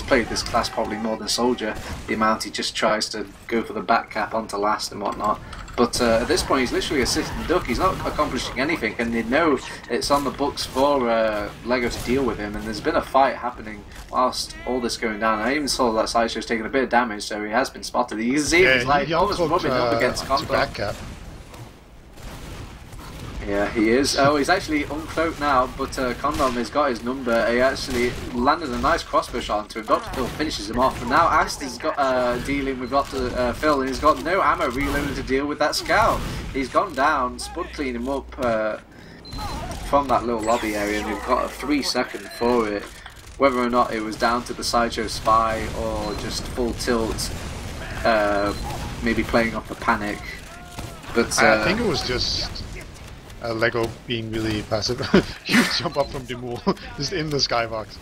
played this class probably more than Soldier. The amount he just tries to go for the back cap onto last and whatnot. But at this point, he's literally a sitting duck. He's not accomplishing anything, and they know it's on the books for Lego to deal with him. And there's been a fight happening whilst all this going down. I even saw that Sideshow's taking a bit of damage, so he has been spotted. You can see he's like almost rubbing up against contact. Yeah, he is. Oh, he's actually uncloaked now, but Condom has got his number. He actually landed a nice crossbow shot onto him. Dr. Phil finishes him off, and now Aston's got dealing with Dr. Phil, and he's got no ammo reloading to deal with that scout. He's gone down. Spud cleaned him up from that little lobby area, and we've got a 3-second for it. Whether or not it was down to the Sideshow spy or just full tilt, maybe playing off the panic. But I think it was just Lego being really passive. Huge jump up from Demul, just in the skybox.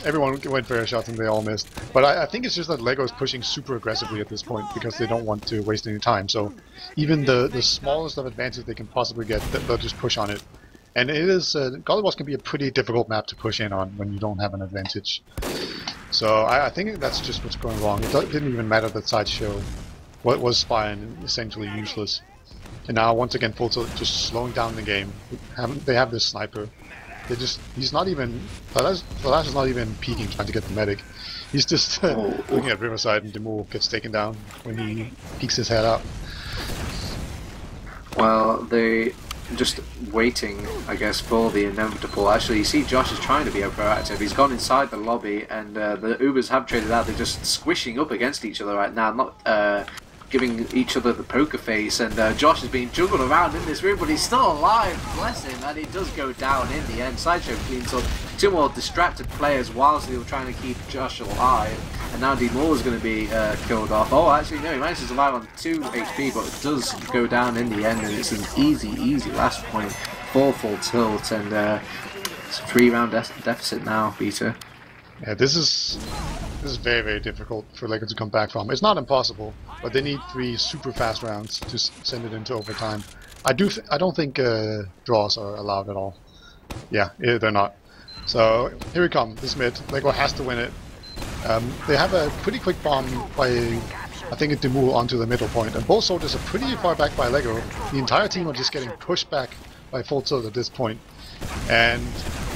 Everyone went for a shot and they all missed. But I think it's just that Lego is pushing super aggressively at this point because they don't want to waste any time. So even the smallest of advantage they can possibly get, they'll just push on it. And it is, Gollywoss can be a pretty difficult map to push in on when you don't have an advantage. So I think that's just what's going wrong. It didn't even matter that Sideshow was spy and essentially useless. And now once again Full Tilt just slowing down the game. They have this sniper. He's not even, Flash is not even peeking trying to get the medic. He's just looking at Riverside, and Demul gets taken down when he peeks his head out. Well, just waiting, I guess, for the inevitable. Actually, you see Josh is trying to be proactive. He's gone inside the lobby, and the Ubers have traded out. They're just squishing up against each other right now, not giving each other the poker face. And Josh is being juggled around in this room, but he's still alive, bless him, and he does go down in the end. Sideshow cleans up two more distracted players whilst they were trying to keep Josh alive. And now D Moore is going to be killed off. Oh, actually, no, he managed to survive on 2 HP, but it does go down in the end, and it's an easy last point for Full Tilt, and it's a 3-round deficit now, Peter. Yeah, this is very difficult for Lego to come back from. It's not impossible, but they need 3 super fast rounds to send it into overtime. I don't think draws are allowed at all. Yeah, they're not. So here we come. This mid, Lego has to win it. They have a pretty quick bomb by, I think, a Demul onto the middle point, and both soldiers are pretty far back by Lego. The entire team are just getting pushed back by Full Tilt at this point. And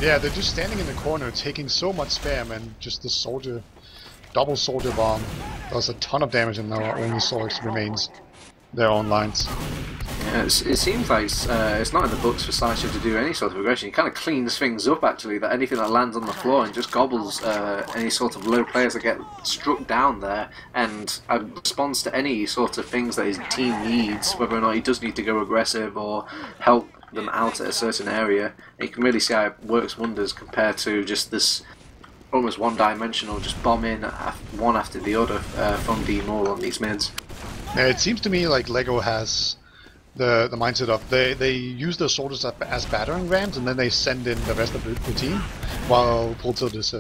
yeah, they're just standing in the corner taking so much spam, and just the double soldier bomb does a ton of damage, and now only Solix remains their own lines. Yeah, it seems like it's not in the books for Sideshow to do any sort of aggression. He kind of cleans things up, actually, that anything that lands on the floor, and just gobbles any sort of low players that get struck down there, and responds to any sort of things that his team needs, whether or not he does need to go aggressive or help them out at a certain area. You can really see how it works wonders compared to just this almost one-dimensional, just bombing one after the other from D Moore on these mids. Yeah, it seems to me like Lego has the mindset of they use their soldiers as battering rams, and then they send in the rest of the team while Full Tilt is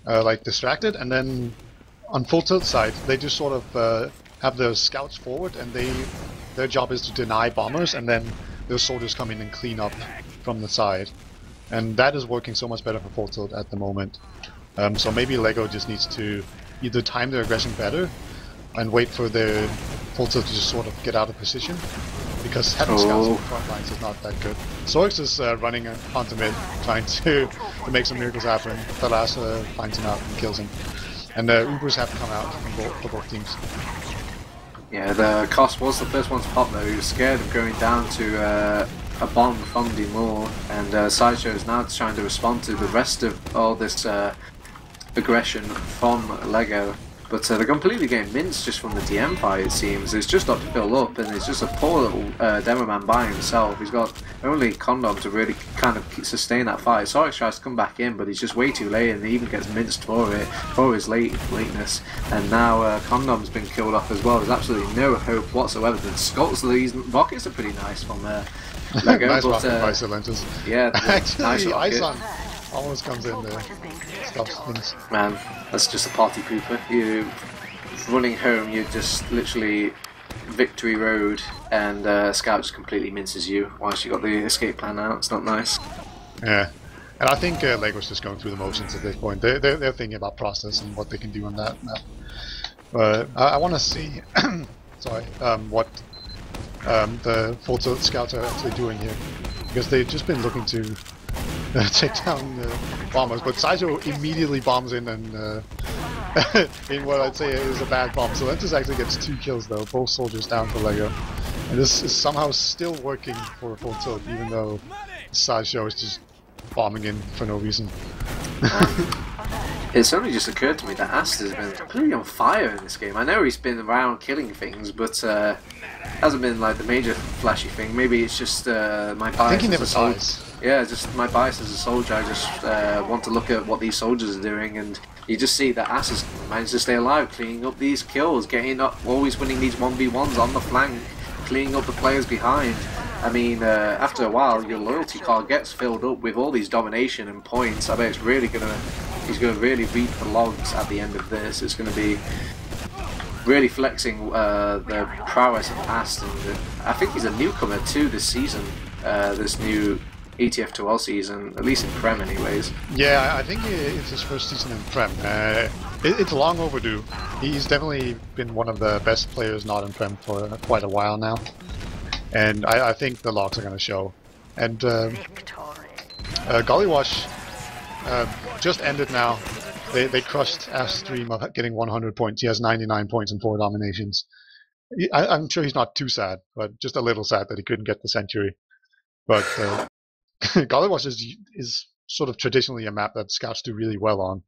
like distracted, and then on Full Tilt side they just sort of have their scouts forward, and their job is to deny bombers, and then their soldiers come in and clean up from the side, and that is working so much better for Full Tilt at the moment. So maybe Lego just needs to either time their aggression better and wait for the Full Tilt to just sort of get out of position, because having scouts on the front lines is not that good. Solix is running onto mid, trying to make some miracles happen. Thalassa finds him out and kills him. And Ubers have come out for both teams. Yeah, the Cost was the first one to pop though. He was scared of going down to a bomb from D Moore, and Sideshow is now trying to respond to the rest of all this aggression from Lego. But they're completely getting minced just from the DM fight, it seems. It's just not to fill up, and it's just a poor little demo man by himself. He's got only Condom to really kind of sustain that fight. Sorix tries to come back in, but he's just way too late, and he even gets minced for it, for his lateness. And now Condom's been killed off as well. There's absolutely no hope whatsoever. The Scots, these rockets are pretty nice from Lego. Nice but, rocket by Silentus. Yeah, actually, nice Ison almost comes in there. Stops things. Man, that's just a party pooper. You running home, you're just literally Victory Road, and Scout just completely minces you whilst you got the escape plan out. It's not nice. Yeah, and I think Lego's just going through the motions at this point. They're thinking about process and what they can do on that map. But I want to see, sorry, what the Full Tilt scouts are actually doing here, because they've just been looking to take down bombers, but Sideshow immediately bombs in, and in what I'd say is a bad bomb. So Lentus actually gets 2 kills though, both soldiers down for Lego. And this is somehow still working for Full Tilt, even though Sideshow is just bombing in for no reason. It's only just occurred to me that Ast has been completely on fire in this game. I know he's been around killing things, but hasn't been like the major flashy thing. Maybe it's just my bias. I think he never dies. Yeah, just my bias as a soldier. I just want to look at what these soldiers are doing, and you just see that Ass has managed to stay alive, cleaning up these kills, getting up, always winning these 1v1s on the flank, cleaning up the players behind. I mean, after a while, your loyalty card gets filled up with all these domination and points. I bet it's really he's gonna really reap the logs at the end of this. It's gonna be really flexing the prowess of Ast, and I think he's a newcomer too this season, this new ETF2L season, at least in Prem anyways. Yeah, I think it's his first season in Prem. It's long overdue. He's definitely been one of the best players not in Prem for quite a while now. And I think the logs are going to show. And Gollywash just ended now. They crushed Ash's stream of getting 100 points. He has 99 points and 4 dominations. I'm sure he's not too sad, but just a little sad that he couldn't get the century. But Gollywash is sort of traditionally a map that scouts do really well on.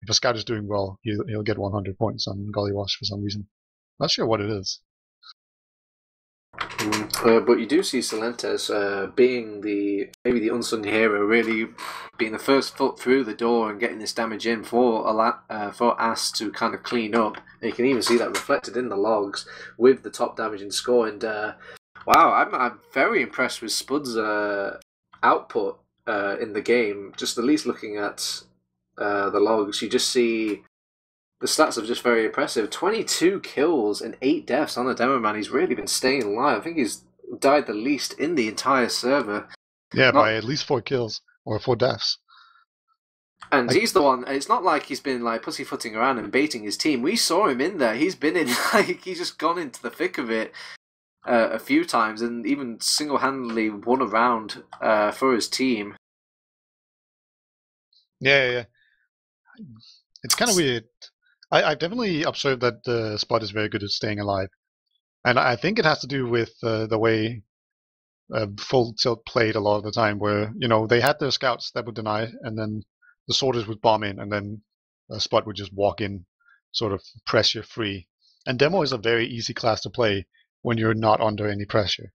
If a scout is doing well, he'll get 100 points on Gollywash for some reason. Not sure what it is. But you do see Salentes being maybe the unsung hero, really being the first foot through the door and getting this damage in for As to kind of clean up. And you can even see that reflected in the logs with the top damage and score. And wow, I'm very impressed with Spud's output in the game. Just at least looking at the logs, you just see the stats are just very impressive. 22 kills and 8 deaths on the demo, man. He's really been staying alive. I think he's died the least in the entire server. Yeah, by at least 4 kills or 4 deaths. And he's the one. It's not like he's been like pussyfooting around and baiting his team. We saw him in there. He's been in he's just gone into the thick of it a few times, and even single-handedly won a round for his team. Yeah. It's kind of weird. I've definitely observed that the Spud is very good at staying alive, and I think it has to do with the way Full Tilt played a lot of the time, where they had their scouts that would deny, and then the sorters would bomb in, and then Spud would just walk in, sort of pressure free. And Demo is a very easy class to play when you're not under any pressure,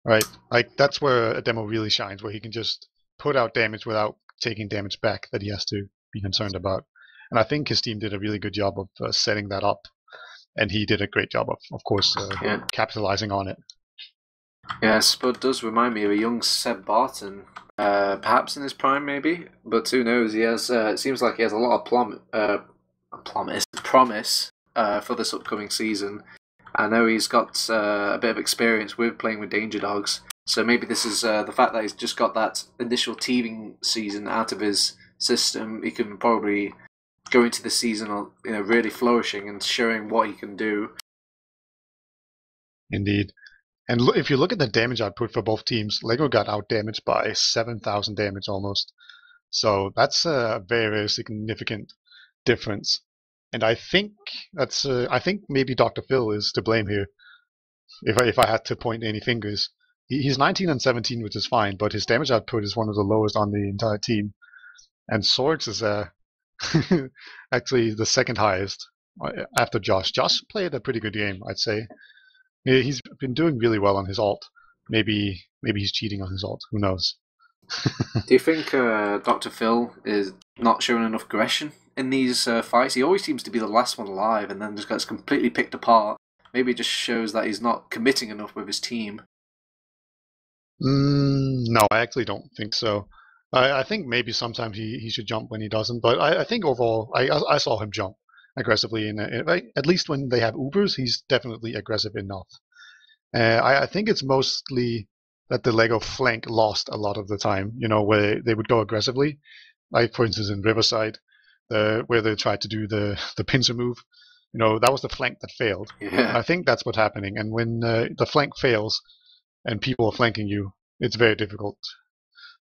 right? Like that's where a Demo really shines, where he can just put out damage without taking damage back that he has to be concerned about. And I think his team did a really good job of setting that up, and he did a great job of course, capitalizing on it. Yeah, Spud does remind me of a young Seb Barton, perhaps in his prime, maybe. But who knows? He has. It seems like he has a lot of promise for this upcoming season. I know he's got a bit of experience with playing with Danger Dogs, so maybe this is the fact that he's just got that initial teaming season out of his system. He can probably go into the season, really flourishing and showing what he can do. Indeed. And if you look at the damage output for both teams, Lego got out damaged by 7,000 damage almost. So that's a very, very significant difference. And I think I think maybe Dr. Phil is to blame here. If I had to point any fingers, he's 19 and 17, which is fine, but his damage output is one of the lowest on the entire team. And Sorgs is actually the second highest after Josh. Josh played a pretty good game, I'd say. He's been doing really well on his alt. Maybe he's cheating on his alt. Who knows? Do you think Dr. Phil is not showing enough aggression in these fights? He always seems to be the last one alive and then just gets completely picked apart. Maybe it just shows that he's not committing enough with his team. No, I actually don't think so. I think maybe sometimes he should jump when he doesn't, but I think overall I saw him jump aggressively, and at least when they have Ubers, he's definitely aggressive enough. I think it's mostly that the Lego flank lost a lot of the time, where they would go aggressively, like for instance in Riverside, where they tried to do the pincer move. That was the flank that failed. Yeah. And I think that's what's happening. And when the flank fails and people are flanking you, it's very difficult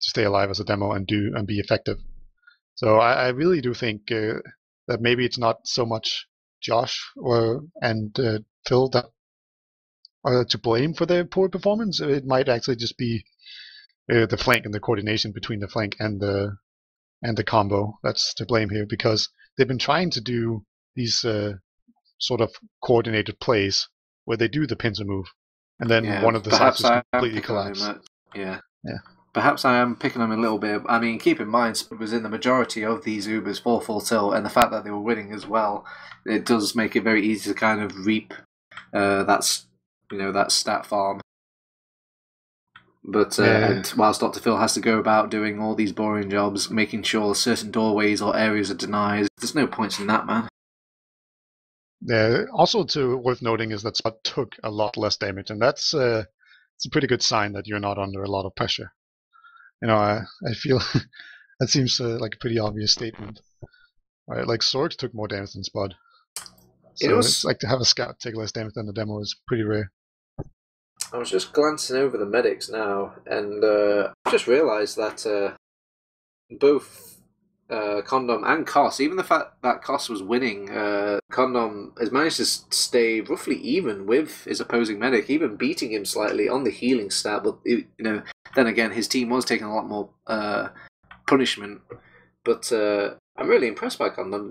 to stay alive as a demo and be effective. So I really do think that maybe it's not so much Josh and Phil that are to blame for their poor performance. It might actually just be the flank and the coordination between the flank and the combo that's to blame here, because they've been trying to do these sort of coordinated plays where they do the pincer move, and then one of the sides just completely collapse. Yeah. Perhaps I am picking on him a little bit. I mean, keep in mind, Spud was in the majority of these Ubers for Full Tilt, and the fact that they were winning as well, it does make it very easy to kind of reap that stat farm. But and whilst Dr. Phil has to go about doing all these boring jobs, making sure certain doorways or areas are denied, there's no points in that, man. Yeah. Also, worth noting is that Spud took a lot less damage, and that's it's a pretty good sign that you're not under a lot of pressure. I feel that seems like a pretty obvious statement. Right? Like Sorg took more damage than Spud, so it's like to have a scout take less damage than the demo is pretty rare. I was just glancing over the medics now, and I just realised that both Condom and Koss, even the fact that Koss was winning, Condom has managed to stay roughly even with his opposing medic, even beating him slightly on the healing stat. But then again, his team was taking a lot more punishment. But I'm really impressed by Condom,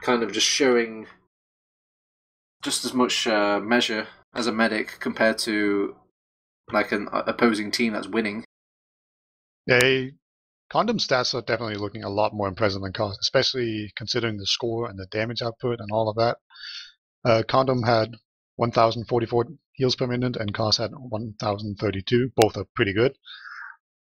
kind of just showing just as much measure as a medic compared to like an opposing team that's winning. Yeah, Condom stats are definitely looking a lot more impressive than Koss, especially considering the score and the damage output and all of that. Condom had 1,044 heals per minute, and Koss had 1,032. Both are pretty good.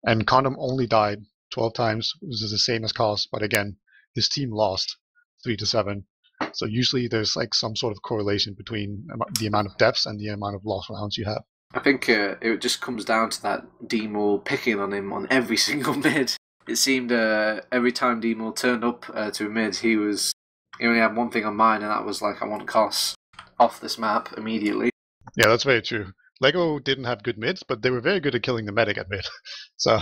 And Condom only died 12 times, which is the same as Koss, but again, his team lost 3-7. So usually there's like some sort of correlation between the amount of deaths and the amount of lost rounds you have. I think it just comes down to that D-Maul picking on him on every single mid. It seemed every time D-Maul turned up to a mid, he only had one thing on mind, and that was like, I want Koss off this map immediately. Yeah, that's very true. Lego didn't have good mids, but they were very good at killing the medic at mid. So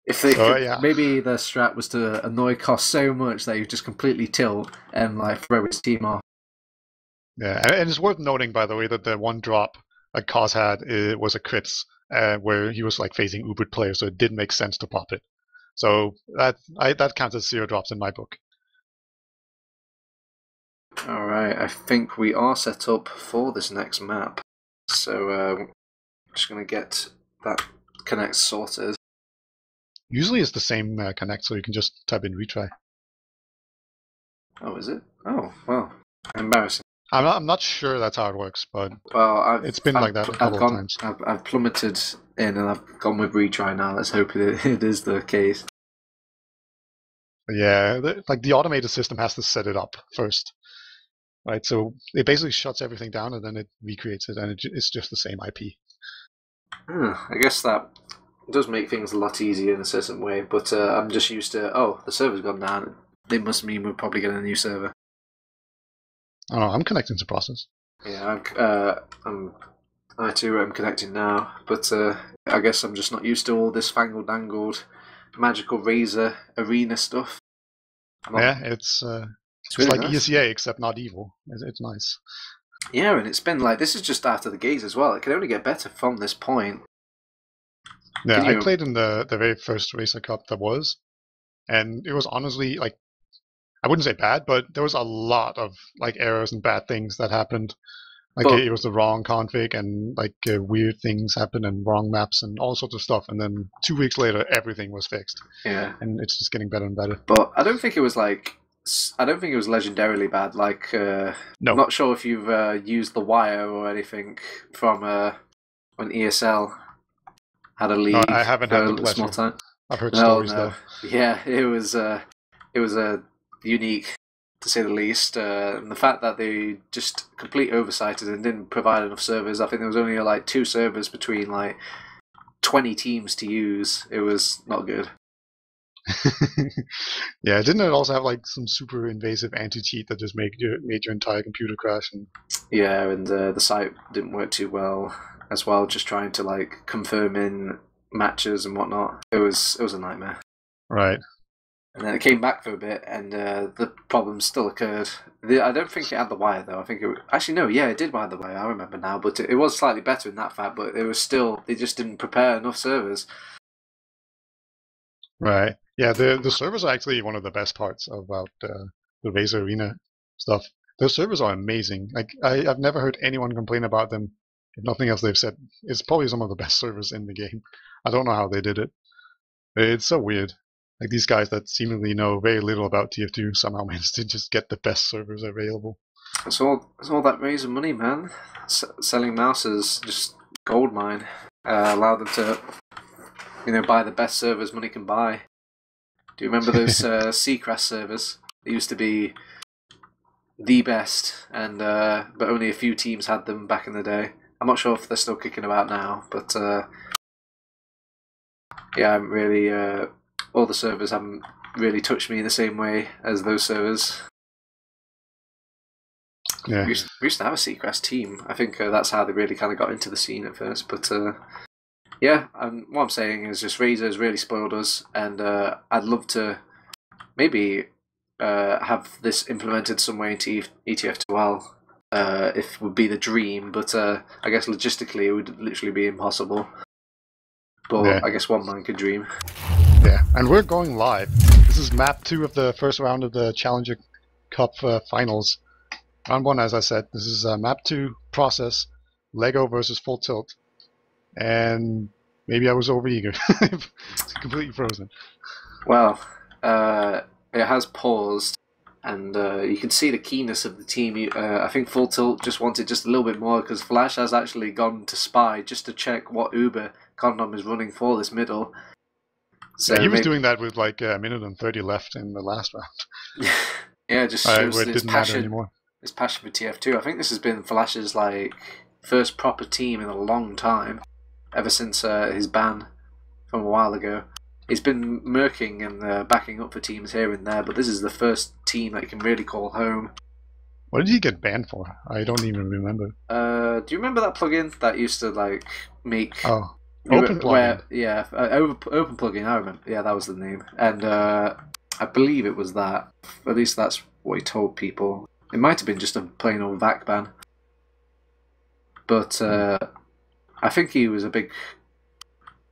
if they maybe their strat was to annoy Koss so much that you just completely tilt and like throw his team off. Yeah, and it's worth noting, by the way, that the one drop that Koss had was a crits, where he was like facing Uber players, so it did make sense to pop it. So that counts as 0 drops in my book. Alright, I think we are set up for this next map. So I'm just going to get that connect sorted. Usually it's the same connect, so you can just type in retry. Oh, is it? Oh, well, embarrassing. I'm not sure that's how it works, but it's been like that a couple of times. I've plummeted in and I've gone with retry now. Let's hope it is the case. Yeah, the automated system has to set it up first, right? So it basically shuts everything down and then it recreates it, and it's just the same IP. I guess that does make things a lot easier in a certain way, but I'm just used to, the server's gone down. It must mean we're probably getting a new server. Oh, no, I'm connecting to process. Yeah, I too am connecting now, but I guess I'm just not used to all this fangled dangled magical razor arena stuff. Yeah, it's really like nice. ESEA except not evil. It's nice. Yeah, and it's been like, this is just after the gates as well. It can only get better from this point. Yeah, I played in the very first Racer Cup there was, and it was honestly like, I wouldn't say bad, but there was a lot of like errors and bad things that happened. Like it was the wrong config, and like weird things happened, and wrong maps, and all sorts of stuff. And then 2 weeks later, everything was fixed. Yeah, and it's just getting better and better. But I don't think it was legendarily bad. Like, no. I'm not sure if you've used the wire or anything from when ESL had a league. No, I haven't had the pleasure. Small time. I've heard stories though. Yeah, it was a unique, to say the least. And the fact that they just completely oversighted and didn't provide enough servers. I think there was only like 2 servers between like 20 teams to use. It was not good. Yeah, didn't it also have like some super invasive anti-cheat that just made your entire computer crash? Yeah, and the site didn't work too well as well. Just trying to like confirm in matches and whatnot. It was a nightmare. Right. And then it came back for a bit, and the problem still occurred. I don't think it had the wire though. I think it did have the wire. I remember now, but it was slightly better in that fact. But it was still, they just didn't prepare enough servers. Right. Yeah, the servers are actually one of the best parts about the Razor Arena stuff. Those servers are amazing. Like I've never heard anyone complain about them. If nothing else, they've said it's probably some of the best servers in the game. I don't know how they did it. It's so weird. Like these guys that seemingly know very little about TF2 somehow managed to just get the best servers available. It's all that Razor money, man. Selling mouses, just gold mine. Allow them to, buy the best servers money can buy. Do you remember those Seacrest servers? They used to be the best, and but only a few teams had them back in the day. I'm not sure if they're still kicking about now, but yeah, I haven't really. All the servers haven't really touched me in the same way as those servers. Yeah. We used to have a Seacrest team. I think that's how they really kind of got into the scene at first, but. Yeah, and what I'm saying is just Razor's really spoiled us, and I'd love to maybe have this implemented somewhere into ETF2L. If would be the dream, but I guess logistically it would literally be impossible. But Yeah. I guess one man could dream. Yeah, and we're going live. This is map 2 of the first round of the Challenger Cup finals. Round 1, as I said, this is map 2 process, Lego versus Full Tilt. And maybe I was overeager. It's completely frozen. Well, it has paused, and you can see the keenness of the team. I think Full Tilt just wanted just a little bit more, because Flash has actually gone to spy just to check what Uber Condom is running for this middle. So yeah, he was doing that with like a minute and 30 left in the last round. Yeah, it just shows where it his didn't matter passion. anymore. His passion for TF2. I think this has been Flash's like first proper team in a long time, ever since his ban from a while ago. He's been murking and backing up for teams here and there, but this is the first team that he can really call home. What did he get banned for? I don't even remember. Do you remember that plugin that used to like make? Oh, open plugin. Yeah, open plugin. I remember. Yeah, that was the name, and I believe it was that. At least that's what he told people. It might have been just a plain old VAC ban, but I think he was a big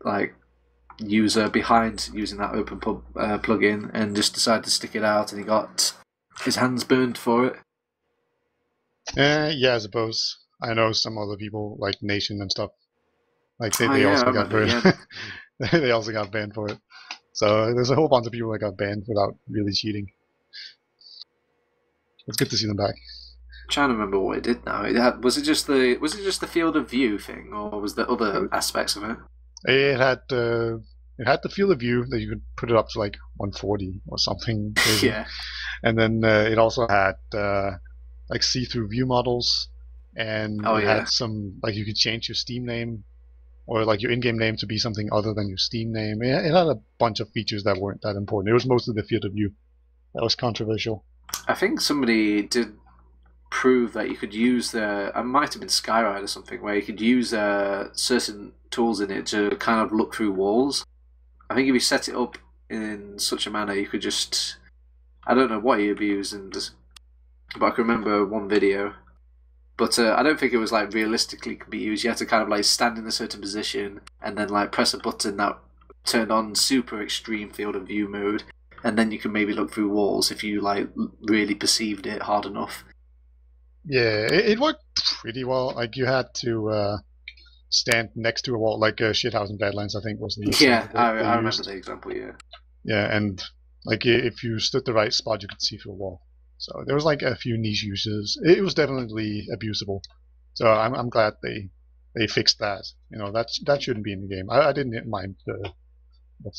like user behind using that open plugin, and just decided to stick it out, and he got his hands burned for it. Yeah, I suppose. I know some other people like Nation and stuff. Like they Yeah, also I got remember, burned. yeah. They also got banned for it. So there's a whole bunch of people that got banned without really cheating. It's good to see them back. I'm trying to remember what it did now. Was it just the field of view thing, or was there other aspects of it? It had the field of view that you could put it up to like 140 or something crazy. Yeah. And then it also had like see-through view models, and it had some like you could change your Steam name or like your in-game name to be something other than your Steam name. It had a bunch of features that weren't that important. It was mostly the field of view that was controversial. I think somebody did prove that you could use it might have been Skyride or something, where you could use certain tools in it to kind of look through walls. I think if you set it up in such a manner, you could just, I don't know what you'd be using, but I can remember one video. But I don't think it was like realistically could be used. You had to kind of like stand in a certain position and then like press a button that turned on super extreme field of view mode, and then you can maybe look through walls if you like really perceived it hard enough. Yeah, it worked pretty well. Like you had to stand next to a wall, like Shithouse Badlands, I think was the example. Yeah, I remember the example. Yeah. Yeah, and like if you stood the right spot, you could see through a wall. So there was like a few niche uses. It was definitely abusable. So I'm glad they fixed that. You know, that shouldn't be in the game. I didn't mind the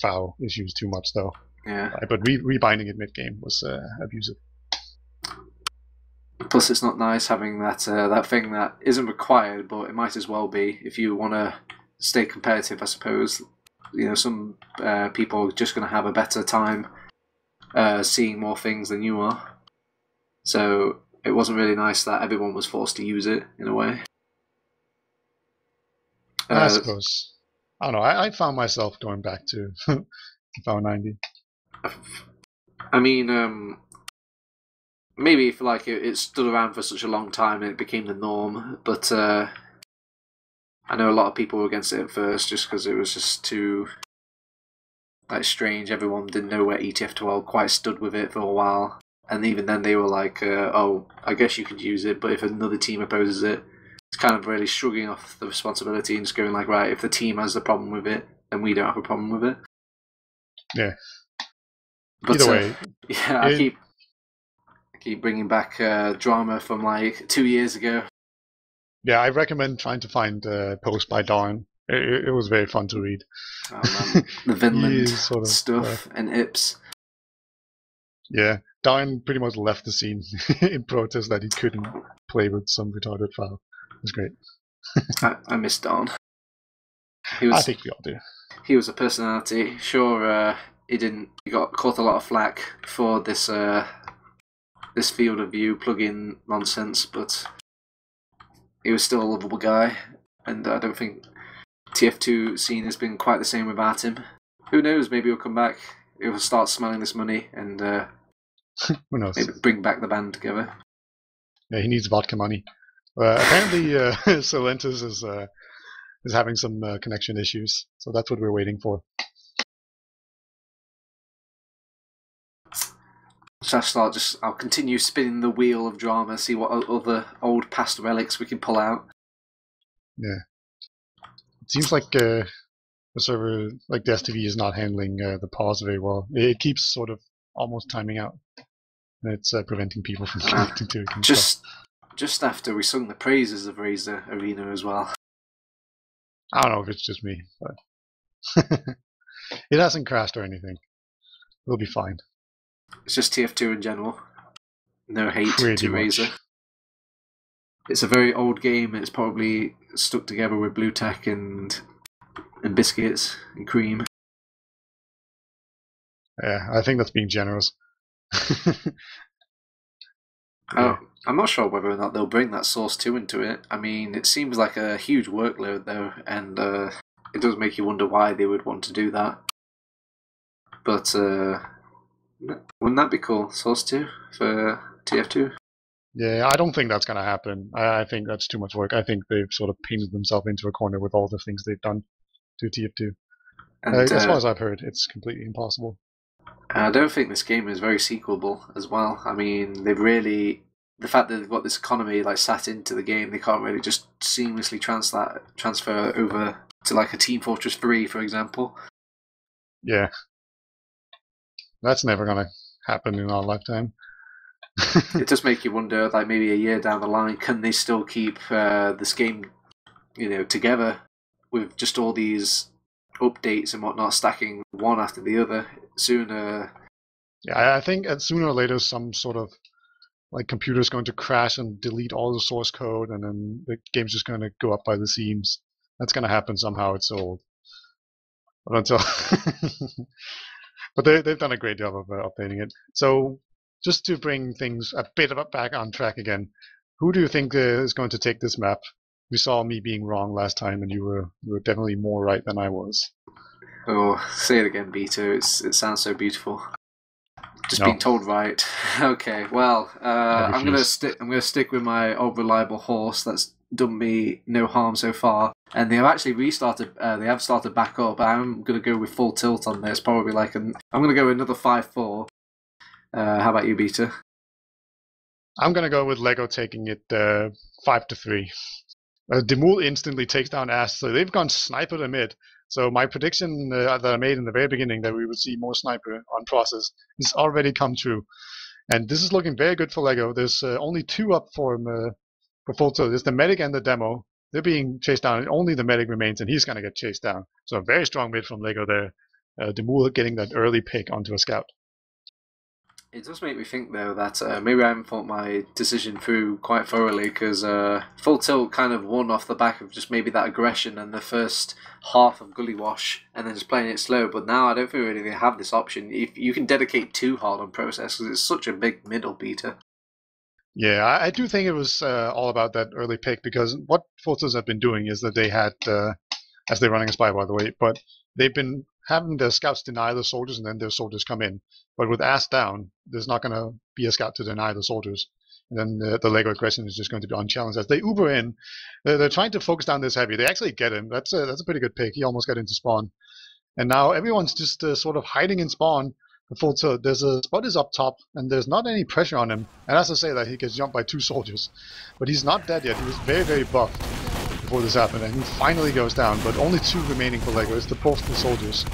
foul issues too much though. Yeah. But rebinding it mid game was abusive. Plus, it's not nice having that that thing that isn't required, but it might as well be if you want to stay competitive. I suppose you know some people are just going to have a better time seeing more things than you are. So it wasn't really nice that everyone was forced to use it in a way. I suppose. I don't know. I found myself going back to FAL 90. I mean, maybe if like it stood around for such a long time and it became the norm, but I know a lot of people were against it at first just because it was just too like strange. Everyone didn't know where ETF2L quite stood with it for a while. And even then they were like, oh, I guess you could use it, but if another team opposes it, it's kind of really shrugging off the responsibility and just going like, right, if the team has a problem with it, then we don't have a problem with it. Yeah. But, either way. Yeah, I keep bringing back drama from like 2 years ago. Yeah, I recommend trying to find a post by Darn. It was very fun to read. Oh, man. The Vinland stuff and Ips. Yeah, Darn pretty much left the scene in protest that he couldn't play with some retarded file. It was great. I miss Darn. I think we all do. He was a personality. Sure, he got caught a lot of flack for this this field of view plugin nonsense, but he was still a lovable guy, and I don't think TF2 scene has been quite the same without him. Who knows? Maybe he'll come back. it will start smelling this money and Who knows? maybe bring back the band together. Yeah, he needs vodka money. Apparently, Solentis is having some connection issues, so that's what we're waiting for. So I'll continue spinning the wheel of drama, see what other old past relics we can pull out. Yeah. It seems like the server, like the STV, is not handling the pause very well. It keeps sort of almost timing out. And it's preventing people from connecting to it. And just after we sung the praises of Razor Arena as well. I don't know if it's just me, but it hasn't crashed or anything. We'll be fine. It's just TF2 in general. No hate Pretty to much. Razor. It's a very old game. It's probably stuck together with Blue Tech and biscuits and cream. Yeah, I think that's being generous. Yeah. I'm not sure whether or not they'll bring that Source 2 into it. I mean, it seems like a huge workload though, and it does make you wonder why they would want to do that. But wouldn't that be cool? Source 2 for TF2? Yeah, I don't think that's going to happen. I think that's too much work. I think they've sort of painted themselves into a corner with all the things they've done to TF2. And as far as I've heard, it's completely impossible. I don't think this game is very sequelable as well. I mean, the fact that they've got this economy like sat into the game, they can't really just seamlessly transfer over to like a Team Fortress 3, for example. Yeah. That's never going to happen in our lifetime. It does make you wonder, like maybe a year down the line, can they still keep this game, together with just all these updates and whatnot, stacking one after the other sooner? Yeah, I think sooner or later some sort of like computer's going to crash and delete all the source code, and then the game's just going to go up by the seams. That's going to happen somehow. It's so old. But until, but they've done a great job of updating it. So just to bring things a bit back on track again, who do you think is going to take this map? We saw me being wrong last time, and you were definitely more right than I was. Oh, say it again, Beta. It sounds so beautiful. Just being told right. Okay, well, I'm gonna stick with my old reliable horse that's done me no harm so far, and they have actually restarted. They have started back up. I'm gonna go with full tilt on this. Probably I'm gonna go another 5-4. How about you, Beta? I'm gonna go with Lego taking it 5-3. Demul instantly takes down Ash, so they've gone sniper to mid. So my prediction that I made in the very beginning that we would see more sniper on process has already come true. And this is looking very good for Lego. There's only 2 up for full tilt. There's the medic and the demo. They're being chased down, and only the medic remains, and he's going to get chased down. So a very strong mid from Lego there. Demul getting that early pick onto a scout. It does make me think, though, that maybe I haven't thought my decision through quite thoroughly, because Full Tilt kind of won off the back of just maybe that aggression and the first half of Gully Wash, and then just playing it slow. But now I don't feel really they have this option. If you can dedicate too hard on process, because it's such a big middle beater. Yeah, I do think it was all about that early pick, because what Full Tilt have been doing is that they had, as they're running a spy, by the way, but they've been having their scouts deny the soldiers, and then their soldiers come in. But with Ass down, there's not going to be a scout to deny the soldiers. And then the Lego aggression is just going to be unchallenged. As they Uber in, they're trying to focus down this heavy. They actually get him. That's a pretty good pick. He almost got into spawn. And now everyone's just sort of hiding in spawn. So there's a spot is up top, and there's not any pressure on him. And as I say that, he gets jumped by 2 soldiers. But he's not dead yet. He was very, very buffed before this happened, and he finally goes down. But only 2 remaining for Lego. It's the both the soldiers.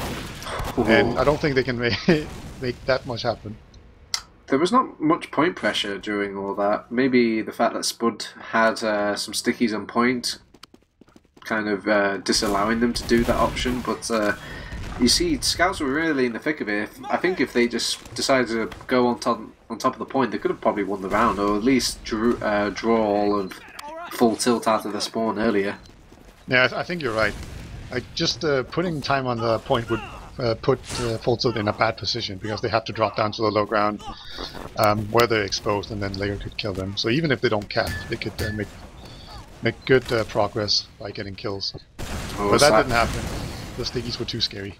Ooh. And I don't think they can make that much happen. There was not much point pressure during all that. Maybe the fact that Spud had some stickies on point kind of disallowing them to do that option, but you see, Scouts were really in the thick of it. I think if they just decided to go on top of the point, they could have probably won the round, or at least draw all of Full Tilt out of the spawn earlier. Yeah, I think you're right. Like just putting time on the point would put Full Tilt in a bad position, because they have to drop down to the low ground where they're exposed, and then Lego could kill them. So even if they don't cap, they could make good progress by getting kills. But that didn't happen. The stickies were too scary.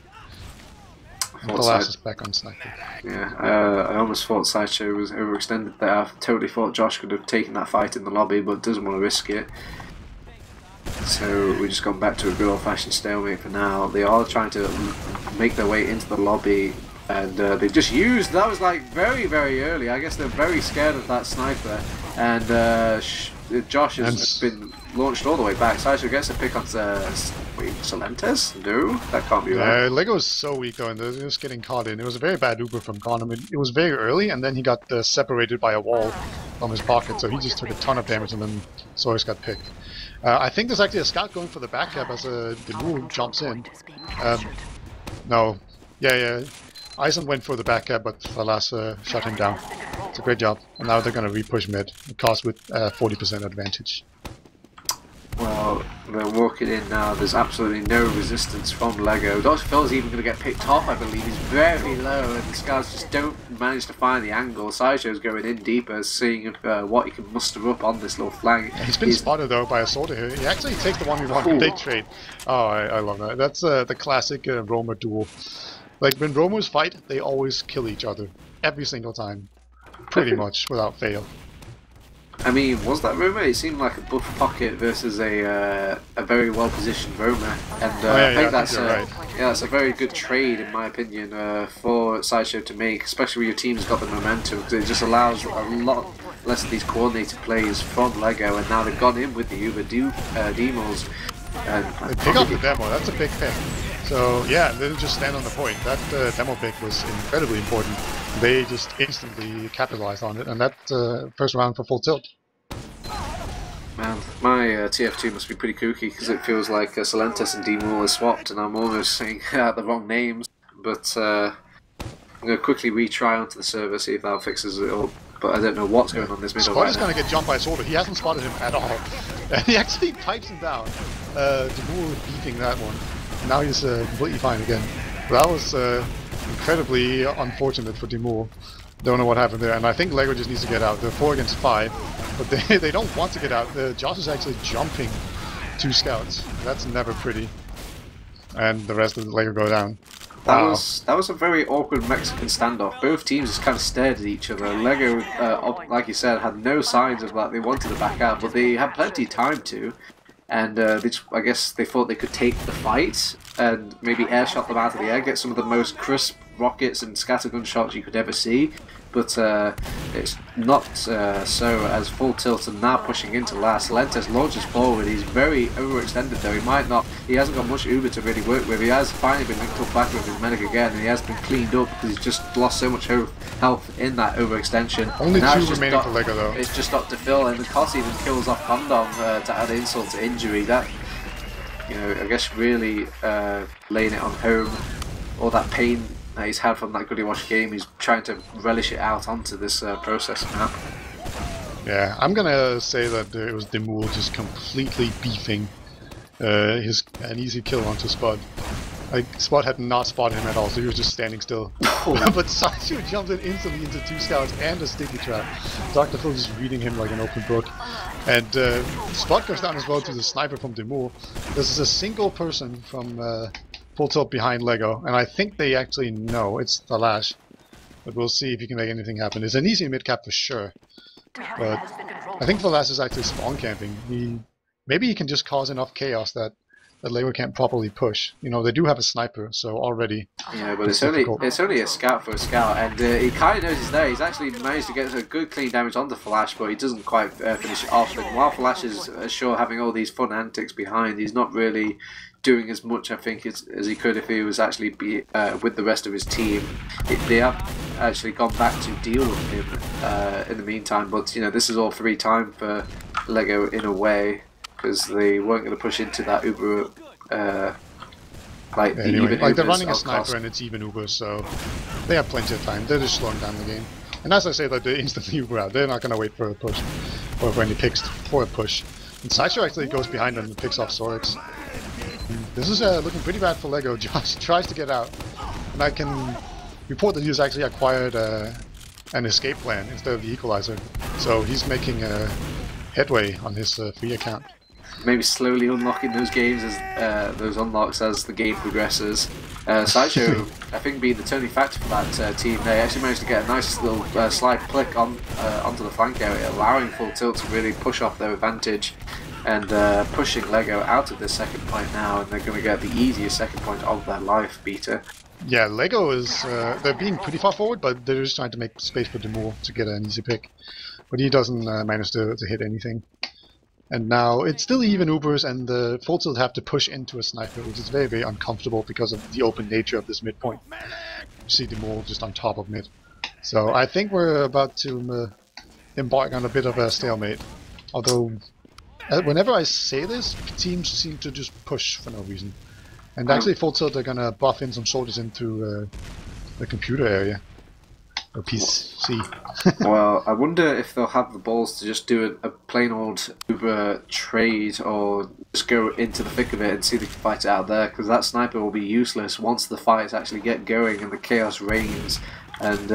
thought Falas is back on sniper. Yeah, I almost thought Sideshow was overextended there. I totally thought Josh could have taken that fight in the lobby, but doesn't want to risk it. So we've just gone back to a good old-fashioned stalemate for now. They are trying to make their way into the lobby, and they've just used... That was like very, very early. I guess they're very scared of that sniper, and Josh has been launched all the way back. Sideshow gets a pick on Solentes? No, that can't be right. Lego is so weak though, and they're just getting caught in. It was a very bad Uber from Con. It was very early, and then he got separated by a wall from his pocket, so he just took a ton of damage, and then Soros got picked. I think there's actually a scout going for the back cap as Demul jumps in. No. Yeah. Eisen went for the back cap, but Falas shut him down. It's a great job. And now they're going to re-push mid, cost with 40% advantage. Well, they're walking in now. There's absolutely no resistance from Lego. Dr. Phil's even going to get picked off, I believe. He's very low, and the Scouts just don't manage to find the angle. Sideshow's going in deeper, seeing if, what he can muster up on this little flank. He's been spotted, though, by a soldier here. He actually takes the 1v1 big trade. Oh, I love that. That's the classic Roamer duel. Like, when Roamers fight, they always kill each other. Every single time. Pretty much, without fail. I mean, was that Roma? It seemed like a buff pocket versus a very well positioned Roma, and I think that's a very good trade in my opinion for Sideshow to make, especially when your team's got the momentum, because it just allows a lot less of these coordinated plays from Lego, and now they've gone in with the Uber demos. They pick up the demo. That's a big pick. So yeah, they didn't just stand on the point. That demo pick was incredibly important. They just instantly capitalized on it, and that first round for full tilt. Man, my TF2 must be pretty kooky, because it feels like Solentes and Demul are swapped, and I'm almost saying out the wrong names. But I'm going to quickly retry onto the server, see if that fixes it up. But I don't know what's going on this middle. Spot is going to get jumped by a soldier. He hasn't spotted him at all. And he actually pipes him down. Demul beating that one. Now he's completely fine again. But that was incredibly unfortunate for Demul. Don't know what happened there, and I think Lego just needs to get out. They're 4 against 5, but they don't want to get out. Josh is actually jumping 2 scouts. That's never pretty. And the rest of the Lego go down. That was a very awkward Mexican standoff. Both teams just kind of stared at each other. Lego, like you said, had no signs of that they wanted to back out, but they had plenty of time to. And I guess they thought they could take the fight and maybe airshot them out of the air, get some of the most crisp rockets and scattergun shots you could ever see. But it's not so, as full tilt and now pushing into last. Lentes launches forward. He's very overextended though. He hasn't got much Uber to really work with. He has finally been linked up back with his medic again, and he has been cleaned up because he's just lost so much health in that overextension. Only 2 remaining for Lego though. It's just Dr. Phil, and the Coss even kills off Condom to add insult to injury. That, you know, I guess really laying it on home, all that pain that he's had from that Goody Wash game, he's trying to relish it out onto this process now. Yeah, I'm gonna say that it was Demul just completely beefing an easy kill onto Spud. Like, Spud had not spotted him at all, so he was just standing still. But Sideshow jumped in instantly into 2 scouts and a sticky trap. Dr. Phil just reading him like an open book. And Spud goes down as well to the sniper from Demul. This is a single person from full tilt behind Lego, and I think they actually know it's the Lash. But we'll see if he can make anything happen. It's an easy mid-cap for sure. But I think Falas is actually spawn camping. Maybe he can just cause enough chaos that Lego can't properly push. You know, they do have a sniper, so already. Yeah, but it's only a scout for a scout, and he kind of knows he's there. He's actually managed to get a good clean damage onto Flash, but he doesn't quite finish it off. And while Flash is sure having all these fun antics behind, he's not really doing as much, I think, as he could if he was actually with the rest of his team. They have actually gone back to deal with him in the meantime, but you know, this is all free time for Lego in a way, because they weren't going to push into that Uber, anyway, they're running a sniper and it's even Uber, so they have plenty of time. They're just slowing down the game. And as I say, that they instantly Uber out. They're not going to wait for a push, or for any picks for a push. And Sideshow actually goes behind them and picks off Sorix. This is looking pretty bad for Lego. Josh tries to get out, and I can report that he's actually acquired an escape plan instead of the equalizer. So he's making headway on his free account. maybe slowly unlocking those games as those unlocks as the game progresses. Sideshow, I think, being the turning factor for that team, they actually managed to get a nice little slide click on onto the flank area, allowing Full Tilt to really push off their advantage and pushing LEGO out of this second point now, and they're going to get the easiest second point of their life, Beta. Yeah, LEGO is they're being pretty far forward, but they're just trying to make space for Demur to get an easy pick. But he doesn't manage to hit anything. And now it's still even Ubers, and the Full Tilt have to push into a sniper, which is very, very uncomfortable because of the open nature of this midpoint. You see Demur just on top of mid. So I think we're about to embark on a bit of a stalemate. Although, whenever I say this, teams seem to just push for no reason. And actually, Full Tilt are gonna buff in some soldiers into the computer area. Or PC. Well, I wonder if they'll have the balls to just do a plain old Uber trade, or just go into the thick of it and see if they can fight it out there, because that sniper will be useless once the fights actually get going and the chaos reigns. And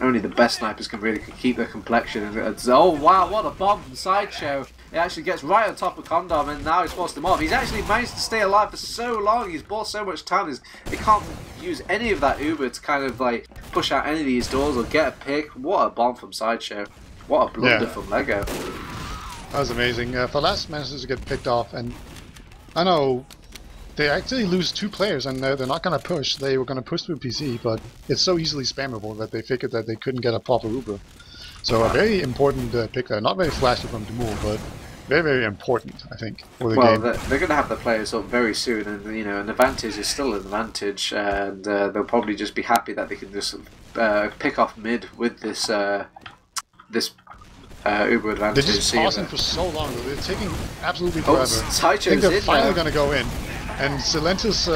only the best snipers can really keep their complexion. And it's, oh wow, what a bomb from Sideshow! It actually gets right on top of Condom, and now he's forced him off. He's actually managed to stay alive for so long. He's bought so much time. He can't use any of that Uber to kind of like push out any of these doors or get a pick. What a bomb from Sideshow! What a blunder from LEGO. That was amazing. Falas manages to get picked off, and I know they actually lose 2 players, and they're not going to push. They were going to push through PC, but it's so easily spammable that they figured that they couldn't get a proper Uber. So a very important pick there. Not very flashy from Demur, but very, very important, I think, for the game. Well, they're going to have the players up very soon, and you know, an advantage is still an advantage, and they'll probably just be happy that they can just pick off mid with this this Uber advantage. They're just pausing for so long, they're taking absolutely Oh, forever. I Sideshow's think they're in finally now. going to go in. And Silentis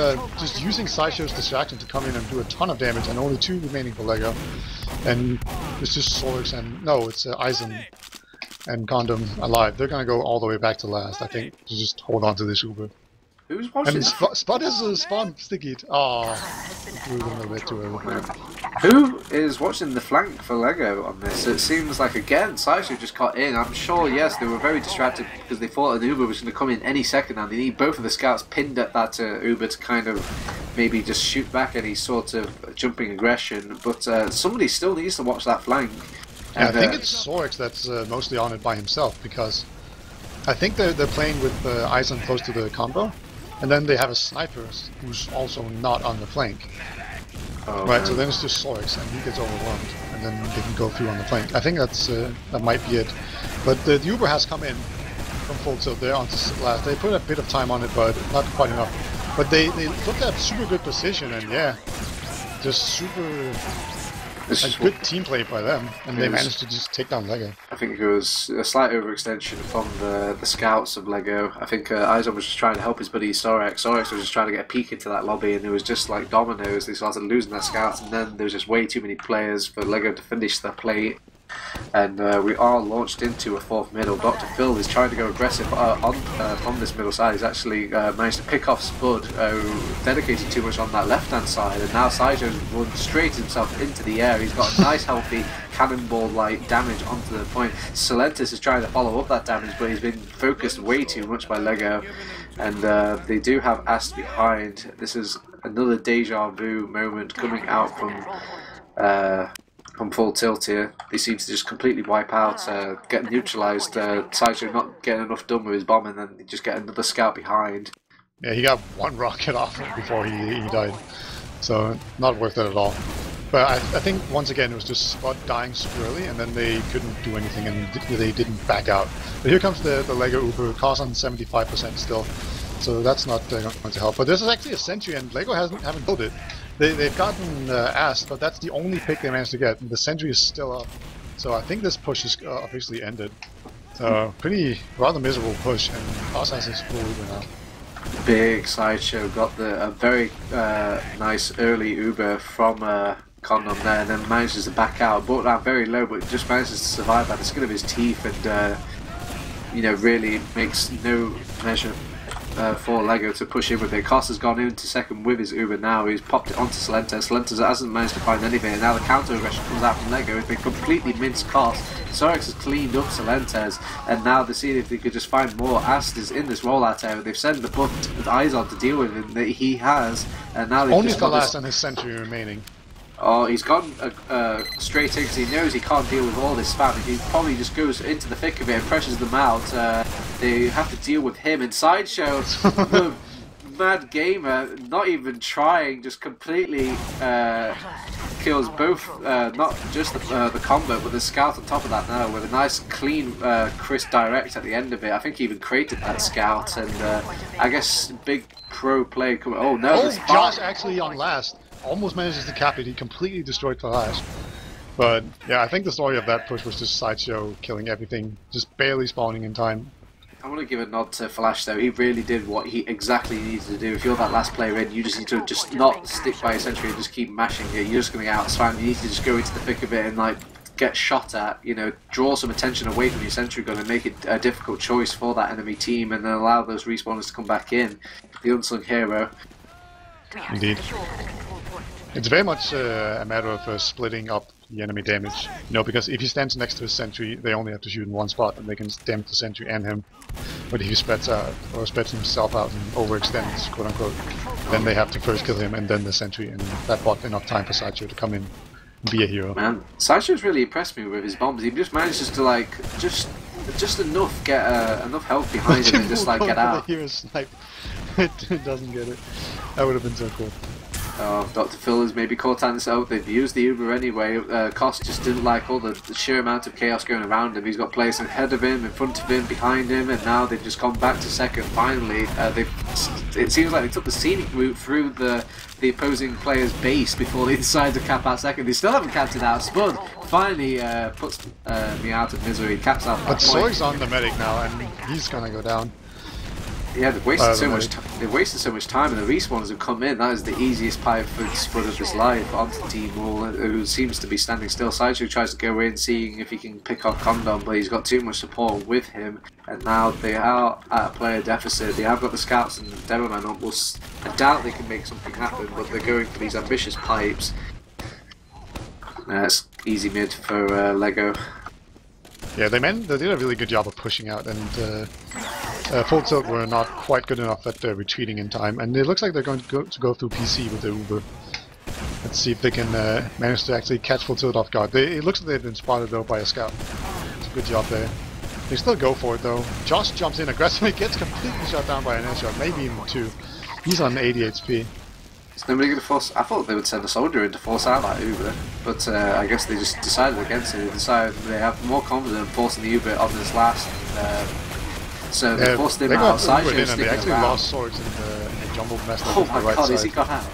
just using Sideshow's distraction to come in and do a ton of damage, and only 2 remaining for LEGO. And it's just Sorix and... no, it's Eisen and Condom alive. They're going to go all the way back to last, I think, to just hold on to this Uber. Who's watching? And Spot is spawn sticky. Oh, threw them a bit too early. Who is watching the flank for LEGO on this? It seems like, again, Sideshow just got in. I'm sure, yes, they were very distracted because they thought an Uber was going to come in any second, and they need both of the scouts pinned at that Uber to kind of maybe just shoot back any sort of jumping aggression. But somebody still needs to watch that flank. Yeah, And, I think it's Sorix that's mostly on it by himself, because I think they're playing with Eisen close to the combo, and then they have a sniper who's also not on the flank. oh, Right, man. so then it's just Sorix, and he gets overwhelmed, and then they can go through on the flank. I think that's that might be it. But the Uber has come in from Full Tilt. They're on to last. They put a bit of time on it, but not quite enough. But they looked at super good position, and yeah, just super good team play by them, and they managed to just take down LEGO. I think it was a slight overextension from the scouts of LEGO. I think Eisen was just trying to help his buddy Sorix. Sorix was just trying to get a peek into that lobby, and it was just like dominoes. They started losing their scouts, and then there was just way too many players for LEGO to finish their play. And we are launched into a 4th middle. Dr. Phil is trying to go aggressive on this middle side. He's actually managed to pick off Spud, who dedicated too much on that left-hand side, and now Sideshow's run straight himself into the air. He's got a nice healthy cannonball-like damage onto the point. Silentis is trying to follow up that damage, but he's been focused way too much by LEGO. And they do have Ast behind. This is another deja vu moment coming out from Full Tilt here. They seem to just completely wipe out, get neutralised. Sideshow not getting enough done with his bomb, and then they just get another scout behind. Yeah, he got 1 rocket off before he died, so not worth it at all. But I think once again it was just Spot dying super early, and then they couldn't do anything, and they didn't back out. But here comes the LEGO Uber, cost on 75% still, so that's not going to help. But this is actually a sentry, and LEGO haven't built it. They've gotten Ast, but that's the only pick they managed to get. And the sentry is still up, so I think this push is officially ended. So rather miserable push, and Boss has his full Uber now. Big Sideshow got a very nice early Uber from Condom there, and then manages to back out, brought down very low, but just manages to survive by the skin of his teeth, and you know, really makes no measure for Lego to push in with it. Koss has gone into second with his Uber now. He's popped it onto Salentes. Salentes hasn't managed to find anything, and now the counter aggression comes out from Lego. They completely minced Koss. Sorex has cleaned up Salentes, and now they're seeing if they could just find more. Ast is in this rollout area. They've sent the eyes on to deal with him. That he has, and now they've only just the last and his sentry remaining. Oh, he's gone straight in because he knows he can't deal with all this spam. He probably just goes into the thick of it and pressures them out. They have to deal with him. And Sideshow, the mad gamer, not even trying, just completely kills both, not just the combo, but the scout on top of that now, with a nice clean crisp direct at the end of it. I think he even created that scout, and I guess big pro play coming. Oh no, oh, Josh actually on last. Almost manages to cap it. He completely destroyed Flash. But yeah, I think the story of that push was just Sideshow killing everything, just barely spawning in time. I want to give a nod to Flash though. He really did what he exactly needed to do. If you're that last player in, you just need to just not stick by your sentry and just keep mashing it. You're just going to get out spam. You need to just go into the thick of it and like get shot at. You know, draw some attention away from your sentry gun and make it a difficult choice for that enemy team, and then allow those respawners to come back in. The unsung hero. Indeed. It's very much a matter of splitting up the enemy damage, you know, because if he stands next to his sentry, they only have to shoot in one spot and they can damage the sentry and him. But if he spreads out, or spreads himself out and overextends, quote unquote, then they have to first kill him and then the sentry, and that bought enough time for Sideshow to come in and be a hero. Man, Sideshow's really impressed me with his bombs. He just manages to like, just enough get enough health behind him and just like get out. The hero snipe. It doesn't get it. That would have been so cool. Dr. Phil has maybe caught on this out. They've used the Uber anyway. Koss just didn't like all the sheer amount of chaos going around him. He's got players ahead of him, in front of him, behind him, and now they've just gone back to second. Finally, it seems like they took the scenic route through the opposing player's base before they decided to cap out second. They still haven't capped it out. Spud finally puts me out of misery, caps out. But Soy's on the medic now, and he's gonna go down. Yeah, they've wasted so much. They've wasted so much time, and the respawners have come in. That is the easiest pipe for Spud of his life onto Team Wall, who seems to be standing still. Sideshow tries to go in, seeing if he can pick off Condom, but he's got too much support with him. And now they are at a player deficit. They have got the scouts and the Demoman up. I doubt they can make something happen, but they're going for these ambitious pipes. It's easy mid for Lego. Yeah, they did a really good job of pushing out, and Full Tilt were not quite good enough at retreating in time, and it looks like they're going to go through PC with the Uber. Let's see if they can manage to actually catch Full Tilt off guard. It looks like they've been spotted though by a scout. It's a good job there. They still go for it though. Josh jumps in aggressively, gets completely shot down by an air shot, maybe even two. He's on 80 HP. Is nobody going to force? I thought they would send a soldier in to force out that Uber, but I guess they just decided against it. They decided they have more confidence in forcing the Uber on this last. So they forced him out. Sideshow's and they actually lost swords in the jumbled mess. Oh my right god, side. Has he got out?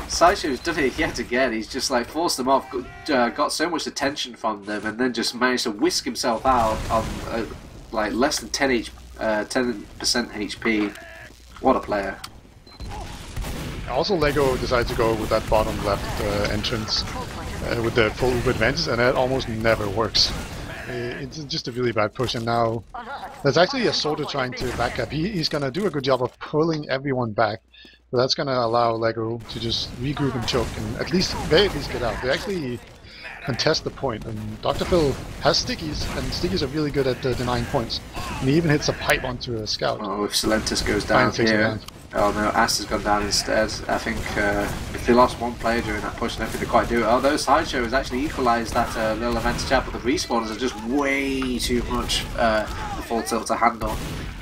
Sideshow's done it yet again. He's just like forced them off, got so much attention from them, and then just managed to whisk himself out on like less than 10% HP. What a player! Also, Lego decided to go with that bottom left entrance with the full Uber advantage, and that almost never works. It's just a really bad push, and now there's actually a soldier trying to back up. He's going to do a good job of pulling everyone back, but that's going to allow Lego to just regroup and choke, and at least get out. They actually contest the point, and Dr. Phil has stickies, and stickies are really good at denying points. And he even hits a pipe onto a scout. Oh, if Salentis goes down here. Oh no, Ast has gone down instead. I think if they lost one player during that push, I don't think they quite do it. Although Sideshow has actually equalised that little advantage out, but the respawners are just way too much for Full Tilt to handle.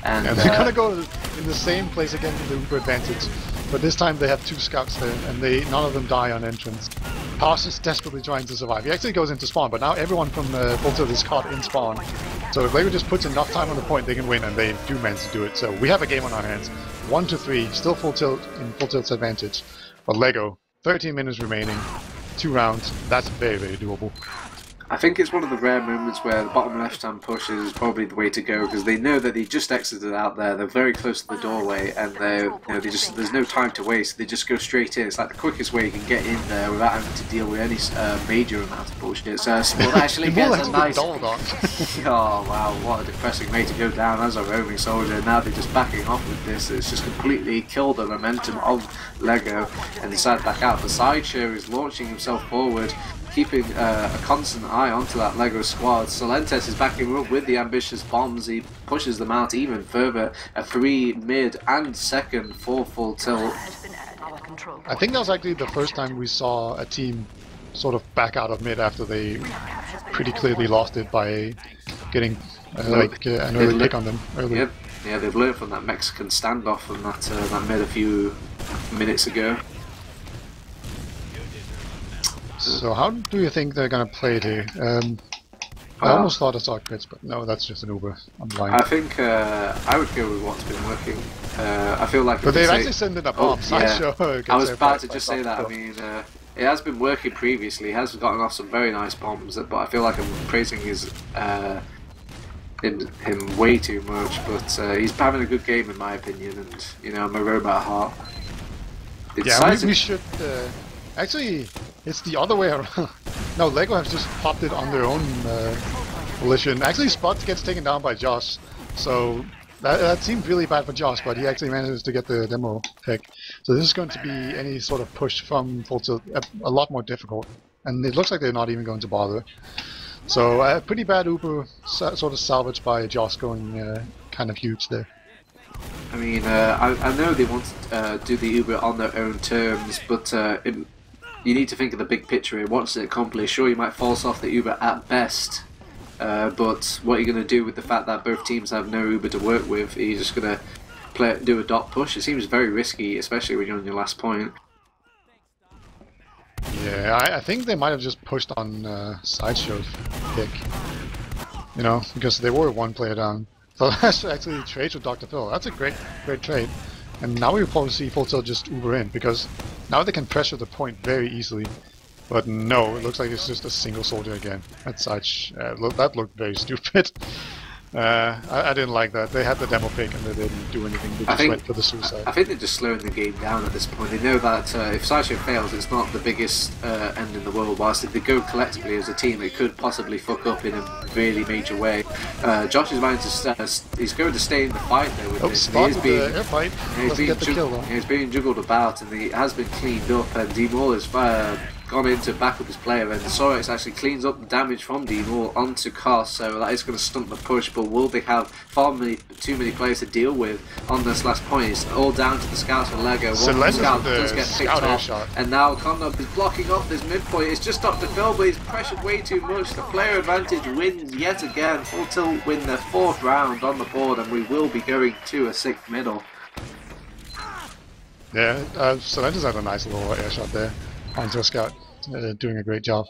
And they're gonna go in the same place again with the Uber advantage, but this time they have two scouts there, and none of them die on entrance. Haas is desperately trying to survive. He actually goes into spawn, but now everyone from Full Tilt is caught in spawn. So if Lego just puts enough time on the point, they can win, and they do manage to do it. So we have a game on our hands. 1-3, still Full Tilt in Full Tilt's advantage. But Lego, 13 minutes remaining, 2 rounds. That's very, very doable. I think it's one of the rare moments where the bottom left-hand push is probably the way to go, because they know that they just exited out there. They're very close to the doorway, and there's no time to waste. They just go straight in. It's like the quickest way you can get in there without having to deal with any major amount of bullshit. So Sport actually gets a nice. Oh wow, what a depressing way to go down as a roaming soldier. Now they're just backing off with this. It's just completely killed the momentum of Lego and decided back out. The Sideshow is launching himself forward, keeping a constant eye onto that Lego squad. Solentes is backing up with the ambitious bombs. He pushes them out even further. A 3 mid and second for full tilt. I think that was actually the first time we saw a team sort of back out of mid after they pretty clearly lost it by getting an early pick on them early. Yep. Yeah, they've learned from that Mexican standoff from that mid a few minutes ago. So how do you think they're gonna play it here? I almost thought I saw crits, but no, that's just an Uber. I'm lying. I think I would go with what's been working. I feel like. But they've actually sent in a bomb. Yeah. I was about to just say that. I mean, it has been working previously. He has gotten off some very nice bombs, but I feel like I'm praising him way too much. But he's having a good game in my opinion, and you know, I'm a robot at heart. Yeah, we should. Actually, it's the other way around. No, Lego have just popped it on their own volition. Actually, Spot gets taken down by Josh, so that seemed really bad for Josh, but he actually manages to get the demo pick. So this is going to be any sort of push from full tilt a lot more difficult, and it looks like they're not even going to bother. So pretty bad Uber sort of salvaged by Josh going kind of huge there. I mean, I know they want to do the Uber on their own terms, but you need to think of the big picture here. What's it accomplish? Sure, you might force off the Uber at best, but what are you going to do with the fact that both teams have no Uber to work with? Are you just going to do a dot push? It seems very risky, especially when you're on your last point. Yeah, I think they might have just pushed on Sideshow's pick, you know, because they were one player down. So that's actually trades with Dr. Phil. That's a great trade. And now we'll probably see Full Tilt just Uber in, because now they can pressure the point very easily. But no, it looks like it's just a single soldier again. That that looked very stupid. I didn't like that. They had the demo pick and they didn't do anything. They just went for the suicide. I think they're just slowing the game down at this point. They know that if Sideshow fails, it's not the biggest end in the world. Whilst if they go collectively as a team, it could possibly fuck up in a really major way. Josh is going to he's going to stay in the fight though. With this. Spot with the air fight. He's being juggled about and he has been cleaned up. And D-Maul is gone in to back up his player, and Sorex actually cleans up the damage from D-Maul onto Koss, so that is going to stunt the push. But will they have too many players to deal with on this last point? It's all down to the scouts for Lego. One scout does get picked off, and now Condop is blocking off this midpoint. It's just Dr. Phil, but he's pressured way too much. The player advantage wins yet again. Full Tilt win their 4th round on the board, and we will be going to a 6th middle. Yeah, Solentes had a nice little air shot there onto a scout, doing a great job.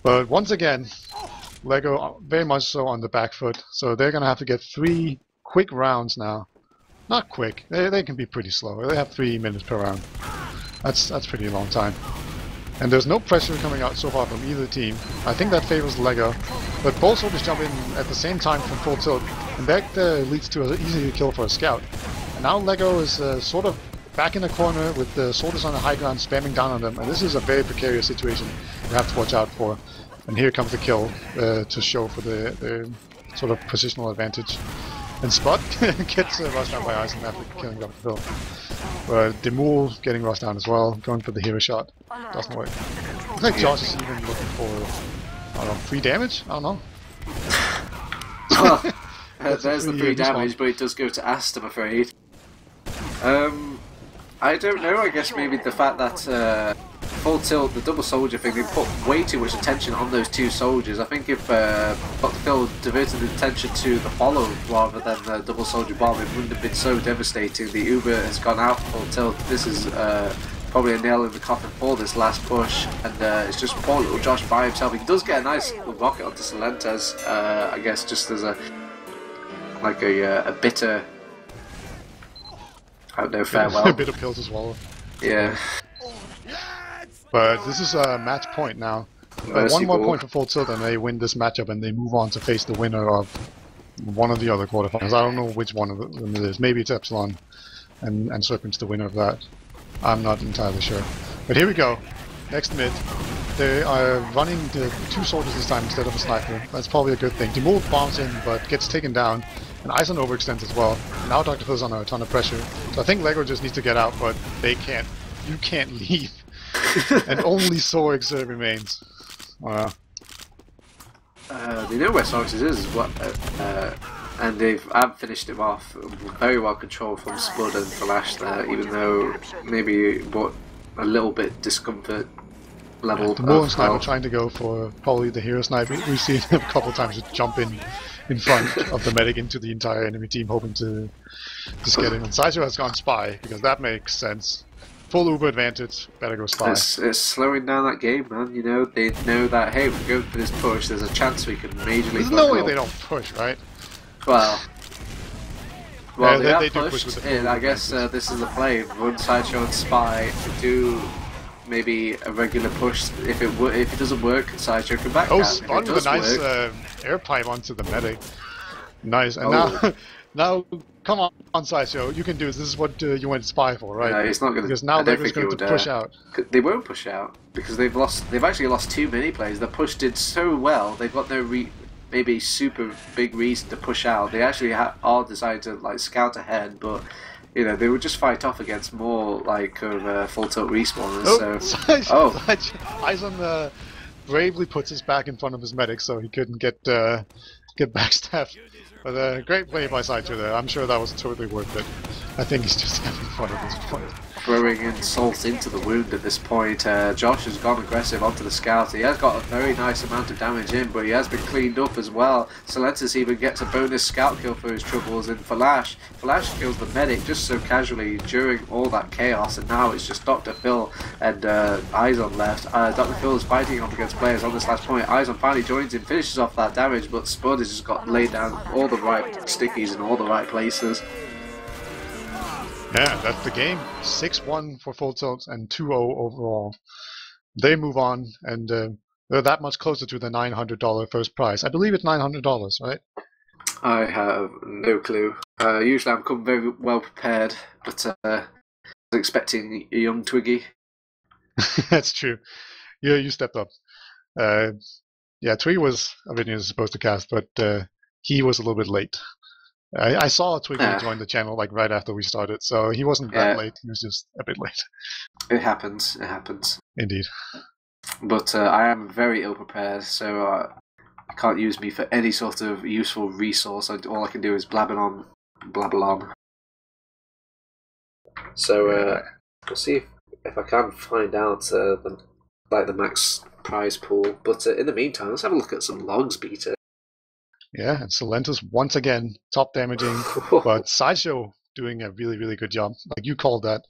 But once again, Lego very much so on the back foot, so they're going to have to get 3 quick rounds now. Not quick, they can be pretty slow. They have 3 minutes per round. That's pretty long time. And there's no pressure coming out so far from either team. I think that favors Lego, but both soldiers jump in at the same time from Full Tilt, and that leads to an easy kill for a scout. And now Lego is sort of back in the corner with the soldiers on the high ground spamming down on them, and this is a very precarious situation you have to watch out for. And here comes the kill to show for the sort of positional advantage. And Spot gets rushed down by Eisen after killing Dr. Phil. But Demul getting rushed down as well, going for the hero shot. Doesn't work. Looks like Josh is even looking for, I don't know, 3 damage? I don't know. There's the 3 damage, but it does go to Ast, I'm afraid. I don't know, I guess maybe the fact that Full Tilt, the double soldier thing, they put way too much attention on those 2 soldiers. I think if Dr. Phil diverted the attention to the follow rather than the double soldier bomb, it wouldn't have been so devastating. The Uber has gone out for Full Tilt. This is probably a nail in the coffin for this last push, and it's just poor little Josh by himself. He does get a nice rocket onto Solentes, I guess just as a bitter, I don't know, farewell. A bit of pill to swallow. Yeah. But this is a match point now. But one more ball. point for Full Tilt and they win this matchup and they move on to face the winner of one of the other quarterfinals. I don't know which one of them it is. Maybe it's Epsilon and Serpent's the winner of that. I'm not entirely sure. But here we go. Next mid. They are running the 2 soldiers this time instead of a sniper. That's probably a good thing. Demul bombs in but gets taken down. And Eisen overextends as well. Now Dr. Phil's under a ton of pressure. So I think Lego just needs to get out, but they can't. You can't leave. And only Sorix remains. They know where Sorix is what, and I've finished him off very well controlled from Spud and Flash there, even though maybe brought a little bit discomfort level. The Moon Sniper trying to go for probably the hero sniper. We've seen him a couple of times just jump in front of the medic into the entire enemy team, hoping to just get in. And Sideshow has gone Spy because that makes sense. Full Uber advantage, better go Spy. It's slowing down that game, man. You know, they know that, hey, if we go for this push, there's a chance we can majorly. There's no way they don't push, right? Well, they do pushed. push with the I guess this is the play. Run Sideshow and Spy, do maybe a regular push. If it doesn't work, Sideshow can back. Oh, Spun with a nice air pipe onto the medic. Nice, and now come on, Sideshow, you can do this. This is what you went to Spy for, right? No, it's not going to. Because now they're going to push out. They won't push out because they've lost. They've actually lost 2 mini plays. The push did so well. They've got no maybe super big reason to push out. They actually are decided to like scout ahead, but you know they would just fight off against more like of Full Tilt respawners. Eisen bravely puts his back in front of his medic so he couldn't get backstabbed. But great play by Sideshow there. I'm sure that was totally worth it. I think he's just having fun at this point. Throwing in salt into the wound at this point. Josh has gone aggressive onto the scout. He has got a very nice amount of damage in, but he has been cleaned up as well. Silentus even gets a bonus scout kill for his troubles, and Flash kills the medic just so casually during all that chaos, and now it's just Dr. Phil and Eisen left. Dr. Phil is fighting off against players on this last point. Eisen finally joins him, finishes off that damage, but Spud has just got laid down all the right stickies in all the right places. Yeah, that's the game. 6-1 for Full Tilt and 2-0 overall. They move on, and they're that much closer to the $900 first prize. I believe it's $900, right? I have no clue. Usually I'm come very well prepared, but I was expecting a young Twiggy. That's true. You stepped up. Yeah, Twiggy was originally supposed to cast, but he was a little bit late. I saw Twiggy join the channel like right after we started, so he wasn't that late. He was just a bit late. It happens. It happens. Indeed. But I am very ill prepared, so I can't use me for any sort of useful resource. All I can do is blabber on. So we'll see if I can find out the max prize pool. But in the meantime, let's have a look at some logs, Peter. Yeah, and Silentus once again top damaging, but Sideshow doing a really, really good job. Like you called that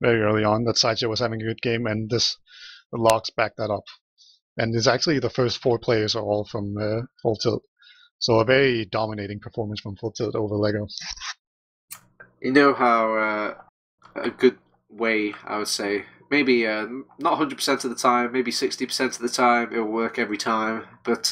very early on, that Sideshow was having a good game, and the logs back that up. And it's actually the first 4 players are all from Full Tilt, so a very dominating performance from Full Tilt over Lego. You know how a good way, I would say, maybe not 100% of the time, maybe 60% of the time, it'll work every time, but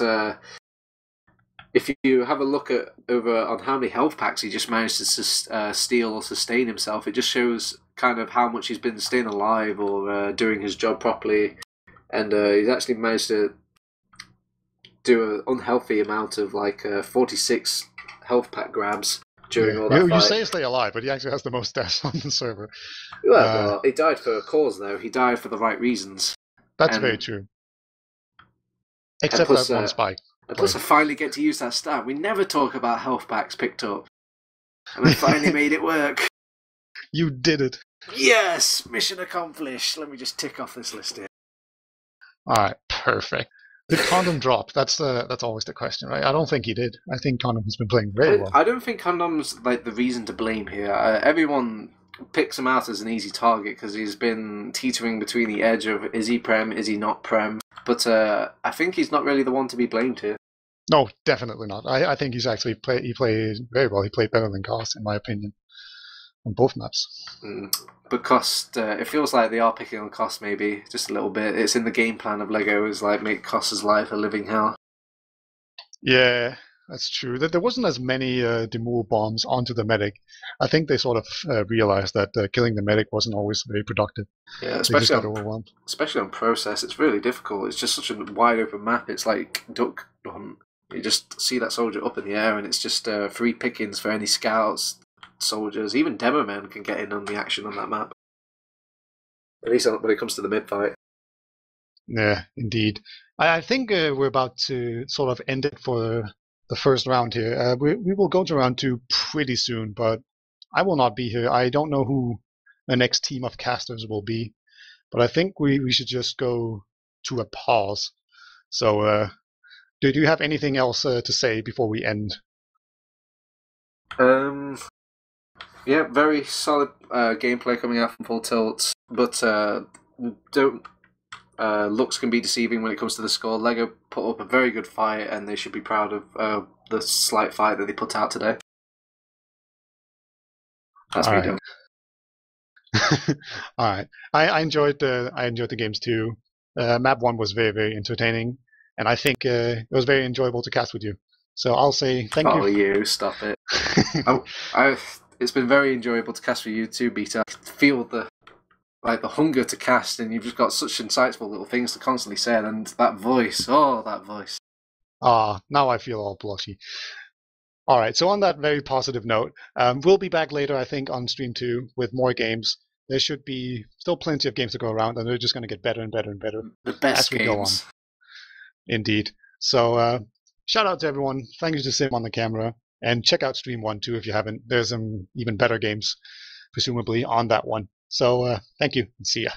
if you have a look over on how many health packs he just managed to steal or sustain himself, it just shows kind of how much he's been staying alive or doing his job properly. And he's actually managed to do an unhealthy amount of like 46 health pack grabs during all that fight. You say stay alive, but he actually has the most deaths on the server. Well, he died for a cause, though. He died for the right reasons. That's very true. Except for that one spike. And plus, I finally get to use that stat. We never talk about health packs picked up. And I finally made it work. You did it. Yes! Mission accomplished. Let me just tick off this list here. Alright, perfect. Did Condom drop? That's always the question, right? I don't think he did. I think Condom has been playing very well. I don't think Condom's like the reason to blame here. Everyone picks him out as an easy target because he's been teetering between the edge of is he Prem, is he not Prem. But I think he's not really the one to be blamed here. No, definitely not. I think he's actually played very well. He played better than Cost, in my opinion, on both maps. But cost, it feels like they are picking on cost maybe just a little bit. It's in the game plan of Lego is like make Cost's life a living hell. Yeah, that's true. That there wasn't as many demure bombs onto the medic. I think they sort of realized that killing the medic wasn't always very productive. Yeah, They just especially got on overwhelmed. process. It's really difficult. It's just such a wide open map. It's like duck hunt. You just see that soldier up in the air, and it's just free pickings for any scouts, soldiers, even demo men can get in on the action on that map. At least when it comes to the mid fight. Yeah, indeed. I think we're about to sort of end it for the first round here. We will go to round 2 pretty soon, but I will not be here. I don't know who the next team of casters will be, but I think we should just go to a pause. So, do you have anything else to say before we end? Yeah, very solid gameplay coming out from Full Tilt, but don't looks can be deceiving when it comes to the score. Lego put up a very good fight, and they should be proud of the slight fight that they put out today. That's All me right. done. All right. I enjoyed the games too. Map 1 was very, very entertaining, and I think it was very enjoyable to cast with you. So I'll say thank Oh, you. you stop it. It's been very enjoyable to cast with you too, Beta. I can feel the hunger to cast, and you've just got such insightful little things to constantly say, and that voice, that voice. Now I feel all blushy. All right, so on that very positive note, we'll be back later, I think, on stream 2 with more games. There should be still plenty of games to go around, and they're just going to get better and better and better The best as we go on. Indeed. So shout out to everyone. Thank you to Sim on the camera, and check out stream 1 too if you haven't. There's some even better games, presumably, on that one. So thank you, and see ya.